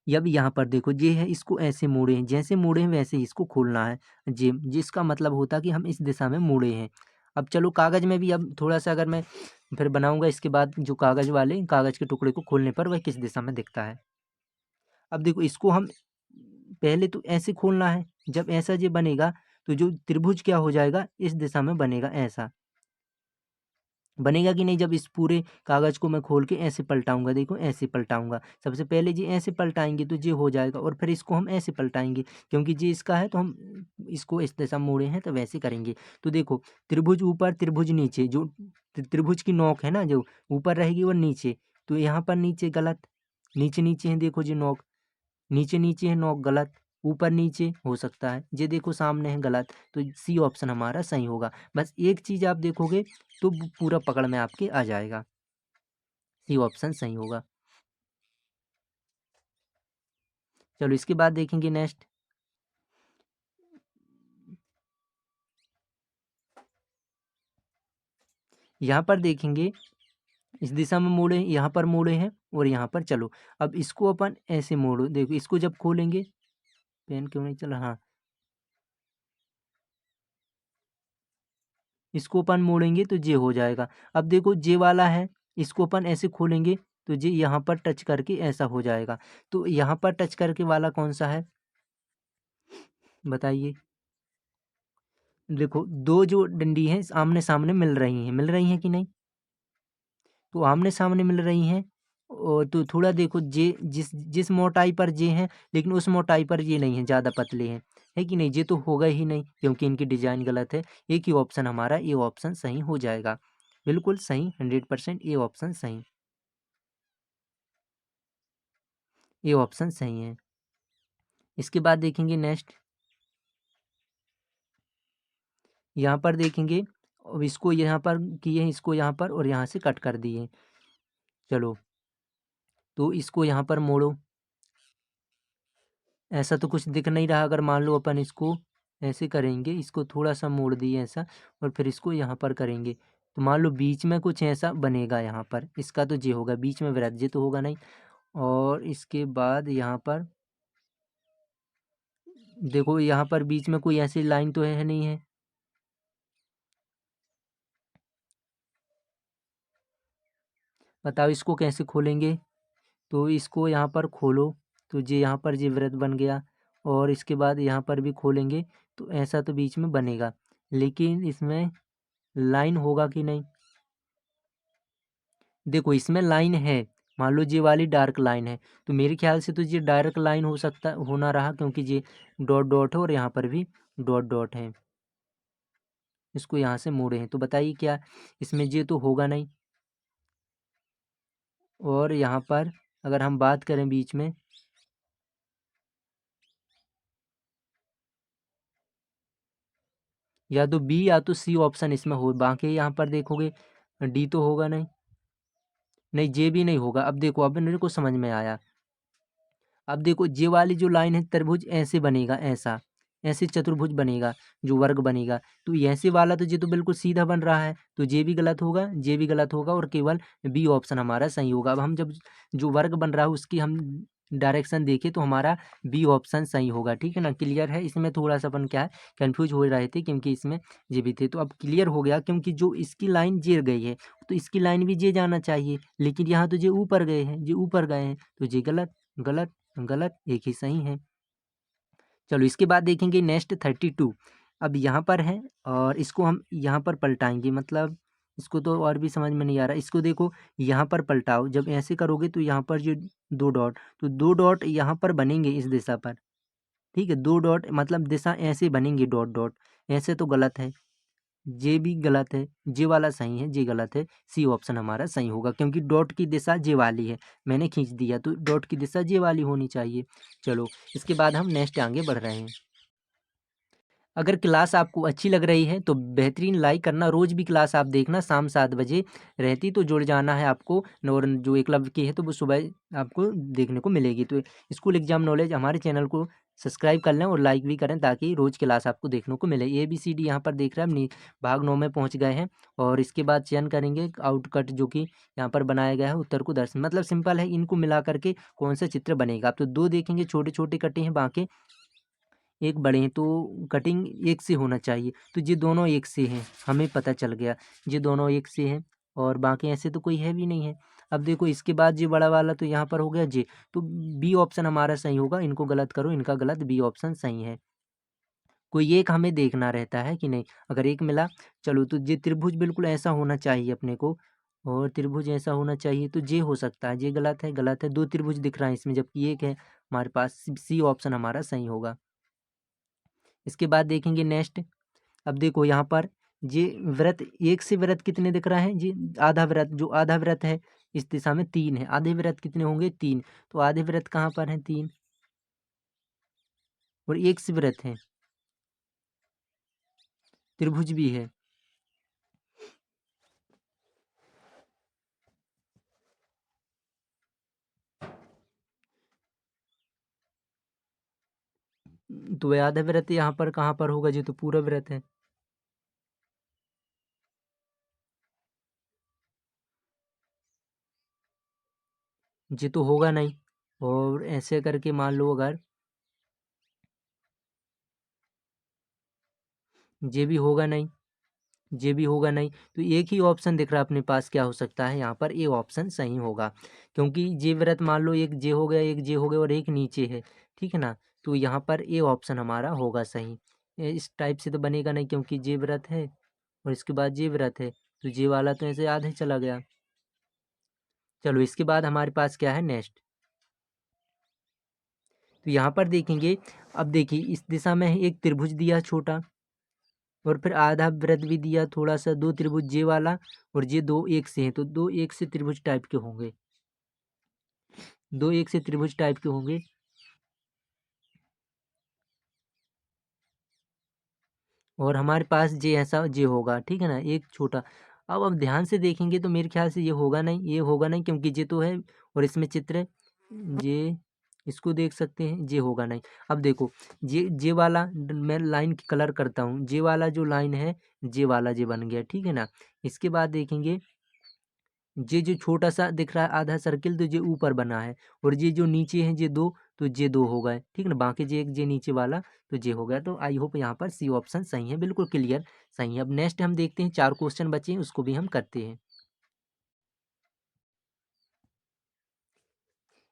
अब यहाँ पर देखो ये है, इसको ऐसे मोड़े हैं, जैसे मोड़े हैं वैसे ही इसको खोलना है, जे जिसका मतलब होता है कि हम इस दिशा में मोड़े हैं। अब चलो कागज़ में भी अब थोड़ा सा अगर मैं फिर बनाऊंगा, इसके बाद जो कागज़ वाले कागज़ के टुकड़े को खोलने पर वह किस दिशा में दिखता है। अब देखो इसको हम पहले तो ऐसे खोलना है, जब ऐसा ये बनेगा तो जो त्रिभुज क्या हो जाएगा, इस दिशा में बनेगा, ऐसा बनेगा कि नहीं। जब इस पूरे कागज़ को मैं खोल के ऐसे पलटाऊंगा, देखो ऐसे पलटाऊंगा, सबसे पहले जी ऐसे पलटाएंगे तो ये हो जाएगा, और फिर इसको हम ऐसे पलटाएंगे, क्योंकि जी इसका है तो हम इसको इस दिशा मोड़े हैं तो वैसे करेंगे। तो देखो त्रिभुज ऊपर त्रिभुज नीचे, जो त्रिभुज की नोक है ना, जो ऊपर रहेगी और नीचे, तो यहाँ पर नीचे गलत, नीचे नीचे है, देखो जी नोक, नीचे नीचे है नोक, गलत, ऊपर नीचे हो सकता है, ये देखो सामने है, गलत। तो सी ऑप्शन हमारा सही होगा। बस एक चीज़ आप देखोगे तो पूरा पकड़ में आपके आ जाएगा, सी ऑप्शन सही होगा। चलो इसके बाद देखेंगे नेक्स्ट, यहाँ पर देखेंगे इस दिशा में मोड़े हैं, यहाँ पर मोड़े हैं और यहाँ पर, चलो अब इसको अपन ऐसे मोड़ो, देखो इसको जब खोलेंगे, पेन क्यों नहीं चला, हाँ, इसको अपन मोड़ेंगे तो जे हो जाएगा। अब देखो जे वाला है, इसको अपन ऐसे खोलेंगे तो ये यहाँ पर टच करके ऐसा हो जाएगा। तो यहाँ पर टच करके वाला कौन सा है बताइए। देखो दो जो डंडी हैं आमने सामने मिल रही हैं कि नहीं? तो आमने सामने मिल रही हैं। और तो थोड़ा देखो जे जिस जिस मोटाई पर जे हैं, लेकिन उस मोटाई पर ये नहीं है, ज़्यादा पतले हैं, है कि नहीं? ये तो होगा ही नहीं क्योंकि इनकी डिजाइन गलत है। एक ही ऑप्शन हमारा ये ऑप्शन सही हो जाएगा। बिल्कुल सही, 100% ये ऑप्शन सही, ये ऑप्शन सही है। इसके बाद देखेंगे नेक्स्ट, यहाँ पर देखेंगे। अब इसको यहाँ पर किए हैं, इसको यहाँ पर और यहाँ से कट कर दिए। चलो तो इसको यहाँ पर मोड़ो। ऐसा तो कुछ दिख नहीं रहा। अगर मान लो अपन इसको ऐसे करेंगे, इसको थोड़ा सा मोड़ दिए ऐसा, और फिर इसको यहाँ पर करेंगे, तो मान लो बीच में कुछ ऐसा बनेगा। यहाँ पर इसका तो जे होगा, बीच में वृत्त, जे तो होगा नहीं। और इसके बाद यहाँ पर देखो, यहाँ पर बीच में कोई ऐसी लाइन तो है नहीं है। बताओ इसको कैसे खोलेंगे? तो इसको यहाँ पर खोलो, तो ये यहाँ पर ये वृत्त बन गया। और इसके बाद यहाँ पर भी खोलेंगे तो ऐसा तो बीच में बनेगा, लेकिन इसमें लाइन होगा कि नहीं? देखो इसमें लाइन है, मान लो ये वाली डार्क लाइन है, तो मेरे ख्याल से तो ये डार्क लाइन हो सकता होना रहा, क्योंकि ये डॉट डॉट है और यहाँ पर भी डॉट डॉट है। इसको यहाँ से मोड़े हैं, तो बताइए क्या इसमें ये तो होगा नहीं। और यहाँ पर अगर हम बात करें बीच में, या तो बी या तो सी ऑप्शन इसमें हो, बाकी यहाँ पर देखोगे डी तो होगा नहीं। नहीं, जे भी नहीं होगा। अब देखो, अब मेरे को समझ में आया। अब देखो ये वाली जो लाइन है, त्रिभुज ऐसे बनेगा, ऐसा ऐसे चतुर्भुज बनेगा, जो वर्ग बनेगा। तो ऐसे वाला तो ये तो बिल्कुल सीधा बन रहा है, तो ये भी गलत होगा, ये भी गलत होगा, और केवल बी ऑप्शन हमारा सही होगा। अब हम जब जो वर्ग बन रहा है उसकी हम डायरेक्शन देखें तो हमारा बी ऑप्शन सही होगा। ठीक है ना? क्लियर है? इसमें थोड़ा सा अपन क्या है, कंफ्यूज हो रहे थे क्योंकि इसमें ये भी थे, तो अब क्लियर हो गया। क्योंकि जो इसकी लाइन जे गई है, तो इसकी लाइन भी जे जाना चाहिए, लेकिन यहाँ तो जे ऊपर गए हैं, जे ऊपर गए हैं, तो ये गलत गलत गलत, एक ही सही है। चलो इसके बाद देखेंगे नेक्स्ट 32। अब यहाँ पर है और इसको हम यहाँ पर पलटाएंगे, मतलब इसको तो और भी समझ में नहीं आ रहा। इसको देखो, यहाँ पर पलटाओ, जब ऐसे करोगे तो यहाँ पर जो दो डॉट, तो दो डॉट यहाँ पर बनेंगे इस दिशा पर। ठीक है, दो डॉट मतलब दिशा ऐसे बनेंगे, डॉट डॉट। ऐसे तो गलत है, जे भी गलत है, जे वाला सही है, जे गलत है। सी ऑप्शन हमारा सही होगा, क्योंकि डॉट की दिशा जे वाली है, मैंने खींच दिया तो डॉट की दिशा जे वाली होनी चाहिए। चलो इसके बाद हम नेक्स्ट आगे बढ़ रहे हैं। अगर क्लास आपको अच्छी लग रही है तो बेहतरीन लाइक करना। रोज भी क्लास आप देखना, शाम 7 बजे रहती, तो जुड़ जाना है आपको। और जो एकलव्य की है तो वो सुबह आपको देखने को मिलेगी। तो स्कूल एग्जाम नॉलेज हमारे चैनल को सब्सक्राइब कर लें और लाइक भी करें, ताकि रोज क्लास आपको देखने को मिले। ABCD यहाँ पर देख रहे हैं, हम भाग 9 में पहुँच गए हैं। और इसके बाद चयन करेंगे आउटकट, जो कि यहाँ पर बनाया गया है, उत्तर को दर्शन, मतलब सिंपल है, इनको मिला करके कौन सा चित्र बनेगा। आप तो दो देखेंगे, छोटे छोटे कटे हैं, बाकी एक बड़े हैं, तो कटिंग एक से होना चाहिए। तो ये दोनों एक से हैं, हमें पता चल गया, ये दोनों एक से हैं। और बाकी ऐसे तो कोई है भी नहीं है। अब देखो इसके बाद ये बड़ा वाला तो यहाँ पर हो गया जे, तो बी ऑप्शन हमारा सही होगा। इनको गलत करो, इनका गलत, बी ऑप्शन सही है। कोई एक हमें देखना रहता है कि नहीं, अगर एक मिला, चलो तो ये त्रिभुज बिल्कुल ऐसा होना चाहिए अपने को, और त्रिभुज ऐसा होना चाहिए, तो जे हो सकता है। ये गलत है, गलत है, दो त्रिभुज दिख रहा है इसमें, जबकि एक है हमारे पास। सी ऑप्शन हमारा सही होगा। इसके बाद देखेंगे नेक्स्ट। अब देखो यहाँ पर ये व्रत, एक से व्रत कितने दिख रहा है जी? आधा व्रत, जो आधा व्रत है इस दिशा में 3 है। आधे व्रत कितने होंगे? 3। तो आधे व्रत कहाँ पर है? 3। और एक से व्रत है, त्रिभुज भी है। तो वह आधा व्रत यहाँ पर कहाँ पर होगा? जो तो पूरा व्रत है। ये तो होगा नहीं। और ऐसे करके मान लो, अगर ये भी होगा नहीं, जे भी होगा नहीं। तो एक ही ऑप्शन दिख रहा है अपने पास, क्या हो सकता है यहाँ पर, ए ऑप्शन सही होगा। क्योंकि जे व्रत मान लो एक जे हो गया, एक जे हो गया और एक नीचे है, ठीक है ना। तो यहाँ पर ए ऑप्शन हमारा होगा सही। इस टाइप से तो बनेगा नहीं, क्योंकि जे व्रत है और इसके बाद जे व्रत है, तो जे वाला तो ऐसे आधे चला गया। चलो इसके बाद हमारे पास क्या है नेक्स्ट। तो यहाँ पर देखेंगे, अब देखिए इस दिशा में एक त्रिभुज दिया छोटा, और फिर आधा वृत्त भी दिया थोड़ा सा, दो त्रिभुज जे वाला और जे दो एक से हैं, तो दो एक से त्रिभुज टाइप के होंगे, दो एक से त्रिभुज टाइप के होंगे। और हमारे पास जे ऐसा जे होगा, ठीक है ना, एक छोटा। अब ध्यान से देखेंगे तो मेरे ख्याल से ये होगा नहीं, ये होगा नहीं, क्योंकि जे तो है और इसमें चित्र है, जे इसको देख सकते हैं, जे होगा नहीं। अब देखो जे वाला मैं लाइन की कलर करता हूँ, जे वाला जो लाइन है, जे वाला जे बन गया, ठीक है ना। इसके बाद देखेंगे जे जो छोटा सा दिख रहा है आधा सर्किल, तो जे ऊपर बना है, और जे जो नीचे है जे दो, तो जे दो हो गए, ठीक है ना। बाकी जे एक जे नीचे वाला, तो जे हो गया। तो आई होप यहाँ पर सी ऑप्शन सही है, बिल्कुल क्लियर सही है। अब नेक्स्ट हम देखते हैं, 4 क्वेश्चन बचे हैं, उसको भी हम करते हैं।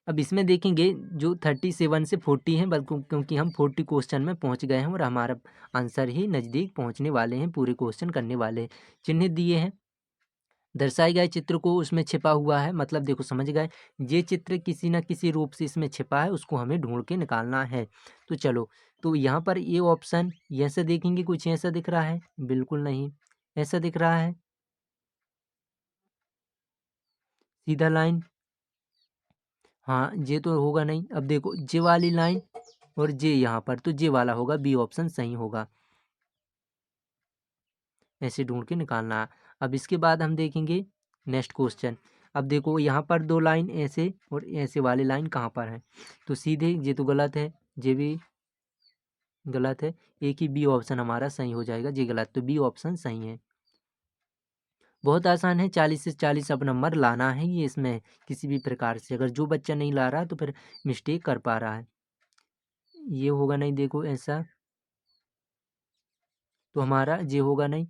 अब इसमें देखेंगे जो 37 से 40 हैं, बल्कि क्योंकि हम 40 क्वेश्चन में पहुंच गए हैं और हमारा आंसर ही नज़दीक पहुंचने वाले हैं, पूरे क्वेश्चन करने वाले हैं। चिन्ह दिए हैं, दर्शाए गए चित्र को उसमें छिपा हुआ है, मतलब देखो समझ गए, ये चित्र किसी न किसी रूप से इसमें छिपा है, उसको हमें ढूंढ के निकालना है। तो चलो, तो यहाँ पर ये ऑप्शन ऐसा देखेंगे, कुछ ऐसा दिख रहा है, बिल्कुल नहीं ऐसा दिख रहा है, सीधा लाइन, हाँ ये तो होगा नहीं। अब देखो जे वाली लाइन और जे यहाँ पर, तो जे वाला होगा, बी ऑप्शन सही होगा, ऐसे ढूंढ के निकालना है। अब इसके बाद हम देखेंगे नेक्स्ट क्वेश्चन। अब देखो यहाँ पर दो लाइन ऐसे और ऐसे वाली लाइन कहाँ पर है, तो सीधे ये तो गलत है, ये भी गलत है, एक ही बी ऑप्शन हमारा सही हो जाएगा, ये गलत, तो बी ऑप्शन सही है। बहुत आसान है, 40 से 40 अब नंबर लाना है ये इसमें, किसी भी प्रकार से। अगर जो बच्चा नहीं ला रहा तो फिर मिस्टेक कर पा रहा है, ये होगा नहीं, देखो ऐसा तो हमारा ये होगा नहीं,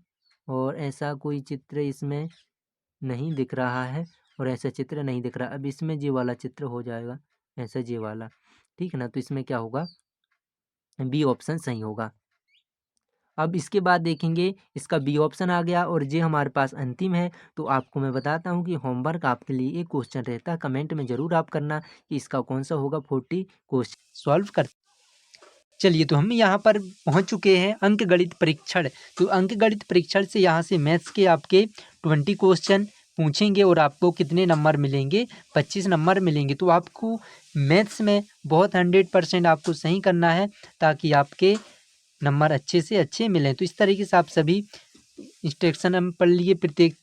और ऐसा कोई चित्र इसमें नहीं दिख रहा है, और ऐसा चित्र नहीं दिख रहा। अब इसमें जे वाला चित्र हो जाएगा, ऐसा जे वाला, ठीक है ना। तो इसमें क्या होगा, बी ऑप्शन सही होगा। अब इसके बाद देखेंगे, इसका बी ऑप्शन आ गया और जे हमारे पास अंतिम है। तो आपको मैं बताता हूँ कि होमवर्क आपके लिए एक क्वेश्चन रहता है, कमेंट में ज़रूर आप करना कि इसका कौन सा होगा, 40 क्वेश्चन सॉल्व कर। चलिए, तो हम यहाँ पर पहुँच चुके हैं अंक गणित परीक्षण। तो अंक गणित परीक्षण से यहाँ से मैथ्स के आपके 20 क्वेश्चन पूछेंगे और आपको कितने नंबर मिलेंगे, 25 नंबर मिलेंगे। तो आपको मैथ्स में बहुत 100% आपको सही करना है, ताकि आपके नंबर अच्छे से अच्छे मिलें। तो इस तरीके से आप सभी इंस्ट्रक्शन हम पढ़ लिए। प्रत्येक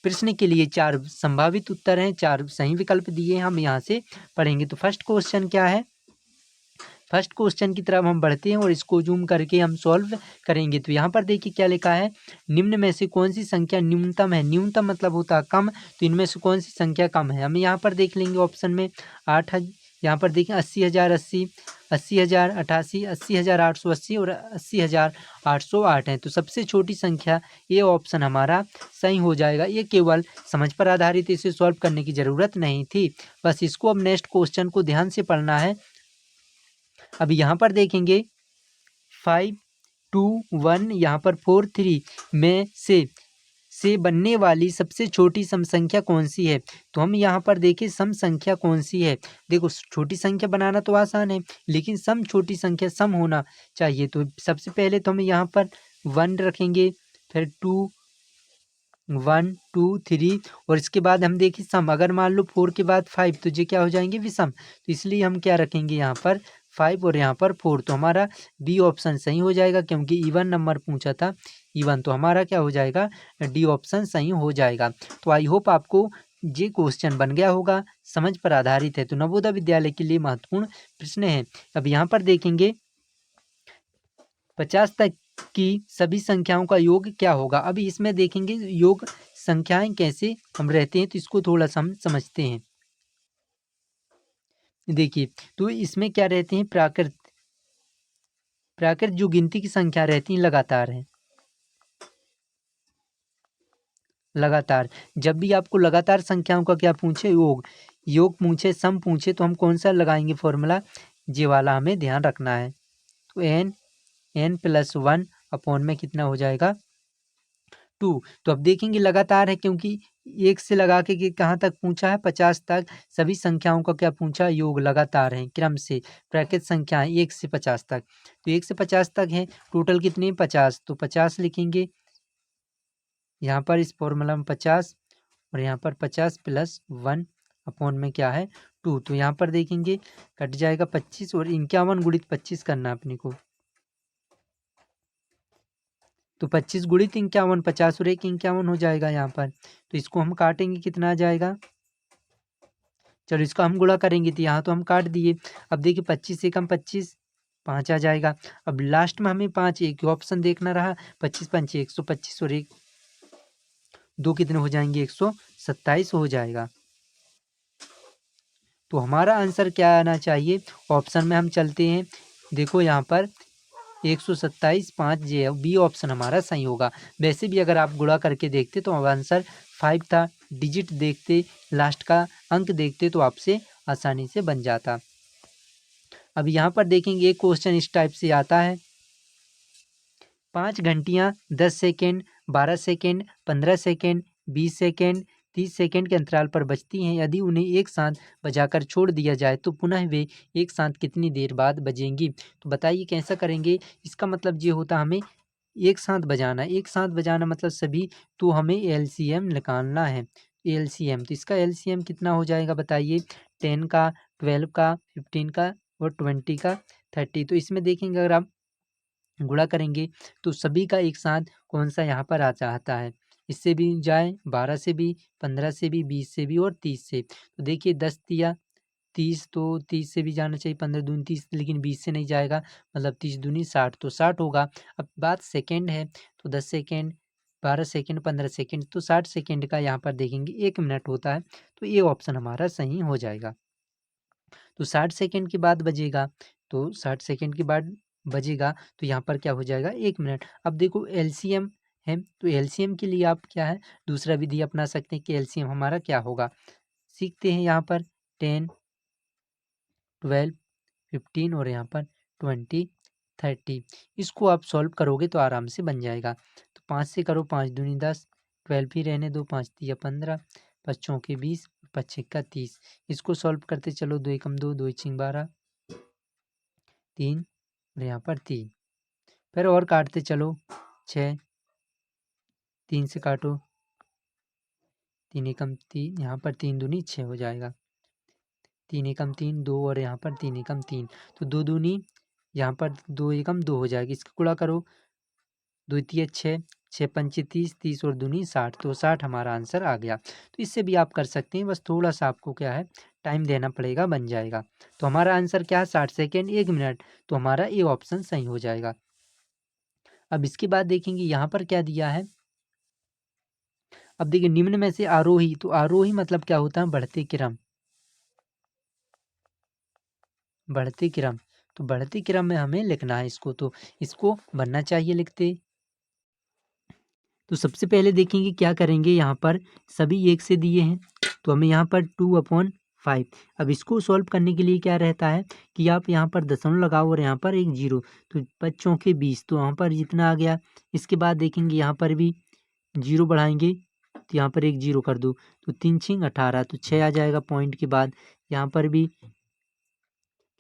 प्रश्न के लिए 4 संभावित उत्तर हैं, 4 सही विकल्प दिए हैं, हम यहाँ से पढ़ेंगे। तो फर्स्ट क्वेश्चन क्या है, फर्स्ट क्वेश्चन की तरफ हम बढ़ते हैं और इसको जूम करके हम सॉल्व करेंगे। तो यहाँ पर देखिए क्या लिखा है, निम्न में से कौन सी संख्या न्यूनतम है। न्यूनतम मतलब होता है कम, तो इनमें से कौन सी संख्या कम है। हम यहाँ पर देख लेंगे ऑप्शन में 8, यहाँ पर देखें 80,080, 80,000 88, 80,880 और 80,808 है। तो सबसे छोटी संख्या ये ऑप्शन हमारा सही हो जाएगा। ये केवल समझ पर आधारित, इसे सॉल्व करने की ज़रूरत नहीं थी, बस इसको अब नेक्स्ट क्वेश्चन को ध्यान से पढ़ना है। अब यहाँ पर देखेंगे 5 2 1, यहाँ पर 4 3 में से बनने वाली सबसे छोटी सम संख्या कौन सी है। तो हम यहाँ पर देखें सम संख्या कौन सी है। देखो छोटी संख्या बनाना तो आसान है, लेकिन सम छोटी संख्या सम होना चाहिए। तो सबसे पहले तो हम यहाँ पर 1 रखेंगे, फिर 2 1 2 3, और इसके बाद हम देखें सम, अगर मान लो 4 के बाद 5, तो ये क्या हो जाएंगे विषम। तो इसलिए हम क्या रखेंगे यहाँ पर 5 और यहाँ पर 4। तो हमारा बी ऑप्शन सही हो जाएगा, क्योंकि इवन नंबर पूछा था, इवन, तो हमारा क्या हो जाएगा, डी ऑप्शन सही हो जाएगा। तो आई होप आपको ये क्वेश्चन बन गया होगा, समझ पर आधारित है, तो नवोदय विद्यालय के लिए महत्वपूर्ण प्रश्न है। अब यहाँ पर देखेंगे 50 तक की सभी संख्याओं का योग क्या होगा। अभी इसमें देखेंगे योग संख्याएं कैसे हम रहते हैं, तो इसको थोड़ा सा हम समझते हैं। देखिए, तो इसमें क्या रहते हैं, प्राकृत प्राकृत जो गिनती की संख्या रहती है लगातार है, लगातार। जब भी आपको लगातार संख्याओं का क्या पूछे, योग पूछे, सम पूछे, तो हम कौन सा लगाएंगे फॉर्मूला, ये वाला हमें ध्यान रखना है। तो n प्लस 1 अपॉन में कितना हो जाएगा 2। तो अब देखेंगे लगातार है, क्योंकि एक से लगा के कहाँ तक पूछा है, 50 तक। सभी संख्याओं का क्या पूछा, योग लगातार है क्रम से, ब्रैकेट संख्या है 1 से 50 तक। तो 1 से 50 तक है, टोटल कितने 50, तो 50 लिखेंगे यहाँ पर इस फॉर्मूला में 50, और यहाँ पर 50 प्लस 1 अपॉन में क्या है 2। तो यहाँ पर देखेंगे कट जाएगा 25, और 51 गुणित 25 करना है अपने को। तो 25 गुणित 51, 50 और 1 51 हो जाएगा यहाँ पर। तो इसको हम काटेंगे, कितना आ जाएगा, चलो इसको हम गुणा करेंगे, तो यहाँ तो हम काट दिए। अब देखिए 25 से कम 25, 5 आ जाएगा। अब लास्ट में हमें 5, एक ऑप्शन देखना रहा, 25 5 125 और 1 2 कितने हो जाएंगे 127 हो जाएगा। तो हमारा आंसर क्या आना चाहिए, ऑप्शन में हम चलते हैं। देखो यहाँ पर 127 5 जे है, बी ऑप्शन हमारा सही होगा। वैसे भी अगर आप गुणा करके देखते तो आंसर 5 था, डिजिट देखते, लास्ट का अंक देखते तो आपसे आसानी से बन जाता। अब यहाँ पर देखेंगे एक क्वेश्चन इस टाइप से आता है, 5 घंटियाँ 10 second 12 second 15 second 20 second 30 second के अंतराल पर बजती हैं। यदि उन्हें एक साथ बजाकर छोड़ दिया जाए तो पुनः वे एक साथ कितनी देर बाद बजेंगी। तो बताइए कैसा करेंगे। इसका मतलब ये होता हमें एक साथ बजाना, एक साथ बजाना मतलब सभी, तो हमें एलसीएम निकालना है। एलसीएम, तो इसका एलसीएम कितना हो जाएगा बताइए, 10 का 12 का 15 का और 20 का 30। तो इसमें देखेंगे अगर आप गुणा करेंगे तो सभी का एक साथ कौन सा यहाँ पर आ जाता है, इससे भी जाए 12 से भी 15 से भी 20 से भी और 30 से। तो देखिए 10 दिया 30, तो 30 से भी जाना चाहिए, 15 दूनी 30, लेकिन 20 से नहीं जाएगा, मतलब 30 दूनी 60, तो 60 होगा। अब बात सेकेंड है, तो 10 सेकेंड 12 सेकेंड 15 सेकेंड, तो 60 सेकेंड का यहाँ पर देखेंगे 1 मिनट होता है, तो ये ऑप्शन हमारा सही हो जाएगा। तो 60 सेकेंड के बाद बजेगा, तो 60 सेकेंड के बाद बजेगा, तो यहाँ पर क्या हो जाएगा 1 मिनट। अब देखो एलसीएम है, तो एलसीएम के लिए आप क्या है दूसरा विधि अपना सकते हैं कि एलसीएम हमारा क्या होगा, सीखते हैं। यहाँ पर 10 12 15 और यहाँ पर 20 30, इसको आप सॉल्व करोगे तो आराम से बन जाएगा। तो 5 से करो, 5 दूनी 10, 12 ही रहने दो, 5 तिया 15, 5 चौके 20, 5 छक्का 30। इसको सॉल्व करते चलो, 2 एकम 2, 2 छिंग 12, 3 और यहाँ पर 3, फिर और काटते चलो 6, 3 से काटो, 3 एकम 3, यहाँ पर 3 दूनी 6 हो जाएगा, 3 एकम 3 2 और यहाँ पर 3 एकम 3, तो 2 दूनी यहाँ पर 2 एकम 2 हो जाएगी। इसका गुणा करो, 2 तिया 6, 6 पंचे 30, 30 और दूनी 60, तो 60 हमारा आंसर आ गया। तो इससे भी आप कर सकते हैं, बस थोड़ा सा आपको क्या है टाइम देना पड़ेगा, बन जाएगा। तो हमारा आंसर क्या है 60 सेकेंड 1 मिनट, तो हमारा ये ऑप्शन सही हो जाएगा। अब इसके बाद देखेंगे यहाँ पर क्या दिया है। अब देखिए निम्न में से आरोही, तो आरोही मतलब क्या होता है बढ़ते क्रम, बढ़ते क्रम। तो बढ़ते क्रम में हमें लिखना है इसको, तो इसको बनना चाहिए लिखते। तो सबसे पहले देखेंगे क्या करेंगे, यहाँ पर सभी 1 से दिए हैं, तो हमें यहाँ पर 2/5। अब इसको सॉल्व करने के लिए क्या रहता है कि आप यहाँ पर दशमलव लगाओ और यहाँ पर एक जीरो, तो 5 चौके 20, तो यहाँ पर जितना आ गया। इसके बाद देखेंगे यहाँ पर भी जीरो बढ़ाएंगे, तो यहाँ पर एक जीरो कर दो, तो 3 छिंग 18, तो 6 आ जाएगा पॉइंट के बाद। यहाँ पर भी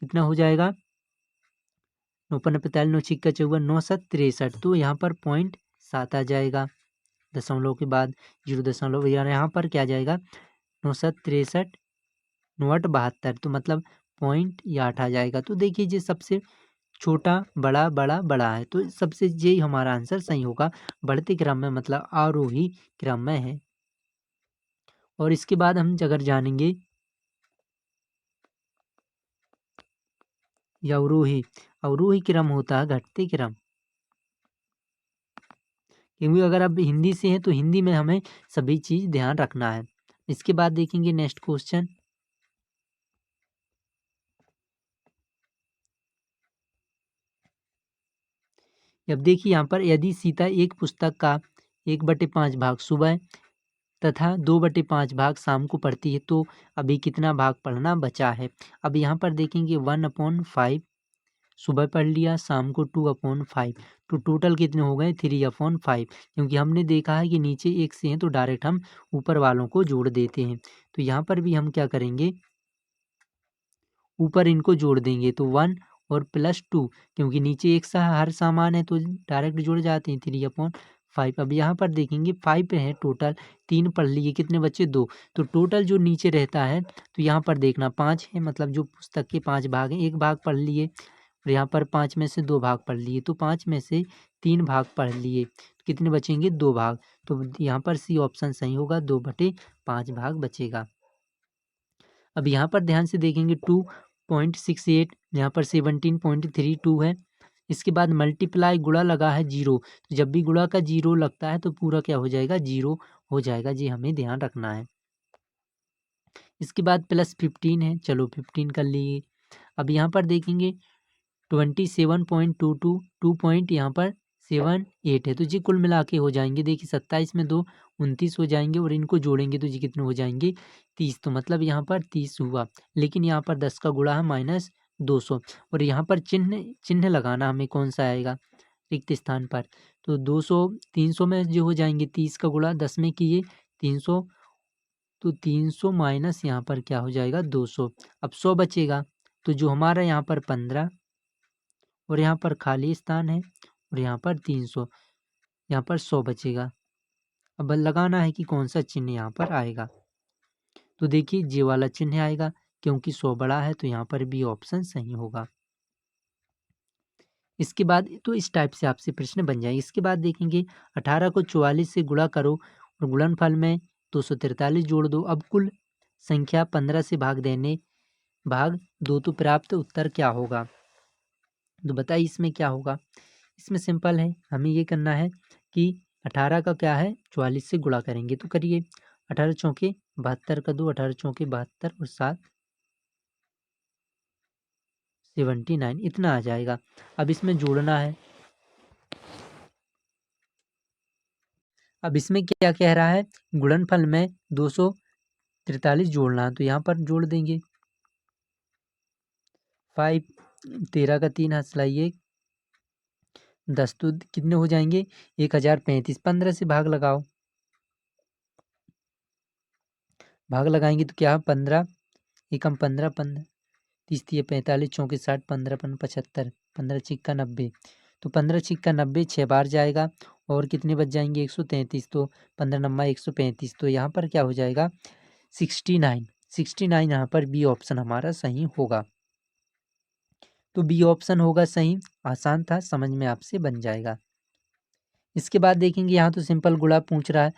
कितना हो जाएगा 9 5 45 9 छिक्का 54 9 7 63, तो यहाँ पर 0.7 आ जाएगा दशमलव के बाद 0., यहाँ पर क्या जाएगा 9 7 63 9 8 72, तो मतलब 0.8 आ जाएगा। तो देखिए ये सबसे छोटा बड़ा बड़ा बड़ा है, तो सबसे यही हमारा आंसर सही होगा, बढ़ते क्रम में मतलब आरोही क्रम में है। और इसके बाद हम अगर जानेंगे या अवरोही, अवरोही क्रम होता है घटते क्रम, क्योंकि अगर आप हिंदी से हैं तो हिंदी में हमें सभी चीज ध्यान रखना है। इसके बाद देखेंगे नेक्स्ट क्वेश्चन। अब देखिए यहाँ पर यदि सीता एक पुस्तक का 1/5 भाग सुबह तथा 2/5 भाग शाम को पढ़ती है, तो अभी कितना भाग पढ़ना बचा है। अब यहाँ पर देखेंगे 1/5 सुबह पढ़ लिया, शाम को 2/5, तो टोटल कितने हो गए 3/5, क्योंकि हमने देखा है कि नीचे एक से हैं तो डायरेक्ट हम ऊपर वालों को जोड़ देते हैं। तो यहाँ पर भी हम क्या करेंगे, ऊपर इनको जोड़ देंगे, तो 1 और +2, क्योंकि नीचे एक सा हर सामान है तो डायरेक्ट जुड़ जाते हैं 3/5। अब यहाँ पर देखेंगे 5 है टोटल, 3 पढ़ लिए, कितने बच्चे 2, तो टोटल जो नीचे रहता है तो यहाँ पर देखना 5 है, मतलब जो पुस्तक के 5 भाग हैं, एक भाग पढ़ लिए और यहाँ पर 5 में से 2 भाग पढ़ लिए, तो 5 में से 3 भाग पढ़ लिए, तो कितने बचेंगे 2 भाग, तो यहाँ पर सी ऑप्शन सही होगा, 2/5 भाग बचेगा। अब यहाँ पर ध्यान से देखेंगे 2.68, यहाँ पर 17.32 है। इसके बाद मल्टीप्लाई गुणा लगा है 0, तो जब भी गुणा का 0 लगता है तो पूरा क्या हो जाएगा 0 हो जाएगा, जी हमें ध्यान रखना है। इसके बाद +15 है, चलो 15 कर लिए। अब यहाँ पर देखेंगे 27.22, 2 पॉइंट यहाँ पर 78 है, तो जी कुल मिला के हो जाएंगे, देखिए 27 में 2 29 हो जाएंगे और इनको जोड़ेंगे तो जी कितने हो जाएंगे 30, तो मतलब यहाँ पर 30 हुआ। लेकिन यहाँ पर 10 का गुणा है -200 और यहाँ पर चिन्ह चिन्ह लगाना हमें कौन सा आएगा रिक्त स्थान पर, तो 200 300 में जो हो जाएंगे, 30 का गुणा 10 में किए 300, तो 300 माइनस यहाँ पर क्या हो जाएगा 200, अब 100 बचेगा, तो जो हमारा यहाँ पर 15 और यहाँ पर खाली स्थान है और यहाँ पर 300, यहाँ पर 100 बचेगा। अब लगाना है कि कौन सा चिन्ह यहाँ पर आएगा, तो देखिए जे वाला चिन्ह आएगा, क्योंकि 100 बड़ा है तो यहाँ पर भी ऑप्शन सही होगा। इसके बाद तो इस टाइप से आपसे प्रश्न बन जाएंगे। इसके बाद देखेंगे 18 को 44 से गुणा करो और गुणनफल में 243 जोड़ दो। अब कुल संख्या 15 से भाग दो तो प्राप्त उत्तर क्या होगा, तो बताइए इसमें क्या होगा। इसमें सिंपल है, हमें ये करना है कि 18 का क्या है 44 से गुणा करेंगे, तो करिए 18 चौके 72 का 2, 18 चौके 72 और 7 79, इतना आ जाएगा। अब इसमें जोड़ना है, अब इसमें क्या कह रहा है गुणनफल में 243 जोड़ना है, तो यहाँ पर जोड़ देंगे 5 13 का 3 हाथ लाइए 10, तो कितने हो जाएंगे 1035, 15 से भाग लगाओ, भाग लगाएंगे तो क्या 15 एकम 15 15 30 45 चौके 60 15 75 15 छिक्का 90, तो 15 छिक्का 90 6 बार जाएगा और कितने बच जाएंगे 133, तो 15 नम्मा 135, तो यहाँ पर क्या हो जाएगा 69 यहाँ पर बी ऑप्शन हमारा सही होगा। तो बी ऑप्शन होगा सही, आसान था, समझ में आपसे बन जाएगा। इसके बाद देखेंगे यहाँ तो सिंपल गुणा पूछ रहा है,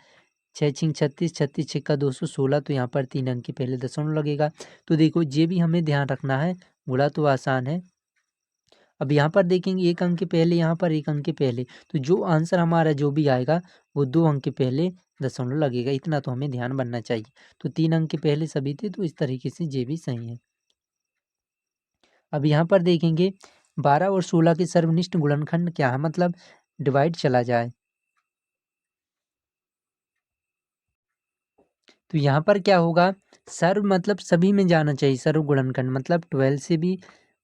6 छिंग 36 36 छिक्का 216, तो यहाँ पर 3 अंक के पहले दशमलव लगेगा, तो देखो ये भी हमें ध्यान रखना है, गुणा तो आसान है। अब यहाँ पर देखेंगे 1 अंक के पहले, यहाँ पर 1 अंक के पहले, तो जो आंसर हमारा जो भी आएगा वो 2 अंक के पहले दशमलव लगेगा, इतना तो हमें ध्यान बनना चाहिए। तो 3 अंक के पहले सभी थे, तो इस तरीके से ये भी सही है। अब यहाँ पर देखेंगे 12 और 16 के सर्वनिष्ठ गुणनखंड क्या है, मतलब डिवाइड चला जाए, तो यहाँ पर क्या होगा सर्व मतलब सभी में जाना चाहिए, सर्व गुणनखंड मतलब 12 से भी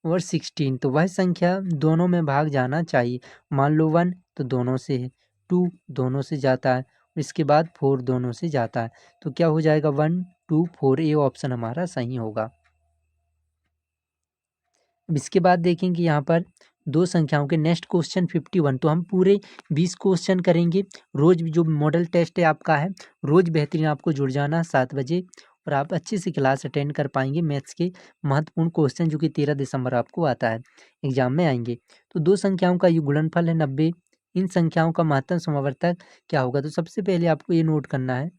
और 16, तो वह संख्या दोनों में भाग जाना चाहिए। मान लो 1 तो दोनों से है, 2 दोनों से जाता है, इसके बाद 4 दोनों से जाता है, तो क्या हो जाएगा 1 2 4, ए ऑप्शन हमारा सही होगा। अब इसके बाद देखेंगे यहाँ पर दो संख्याओं के नेक्स्ट क्वेश्चन 51, तो हम पूरे 20 क्वेश्चन करेंगे। रोज जो मॉडल टेस्ट है आपका है, रोज बेहतरीन आपको जुड़ जाना 7 बजे और आप अच्छे से क्लास अटेंड कर पाएंगे। मैथ्स के महत्वपूर्ण क्वेश्चन जो कि 13 दिसंबर आपको आता है एग्जाम में आएंगे। तो दो संख्याओं का ये गुणनफल है 90, इन संख्याओं का महत्तम समावर्तक क्या होगा, तो सबसे पहले आपको ये नोट करना है,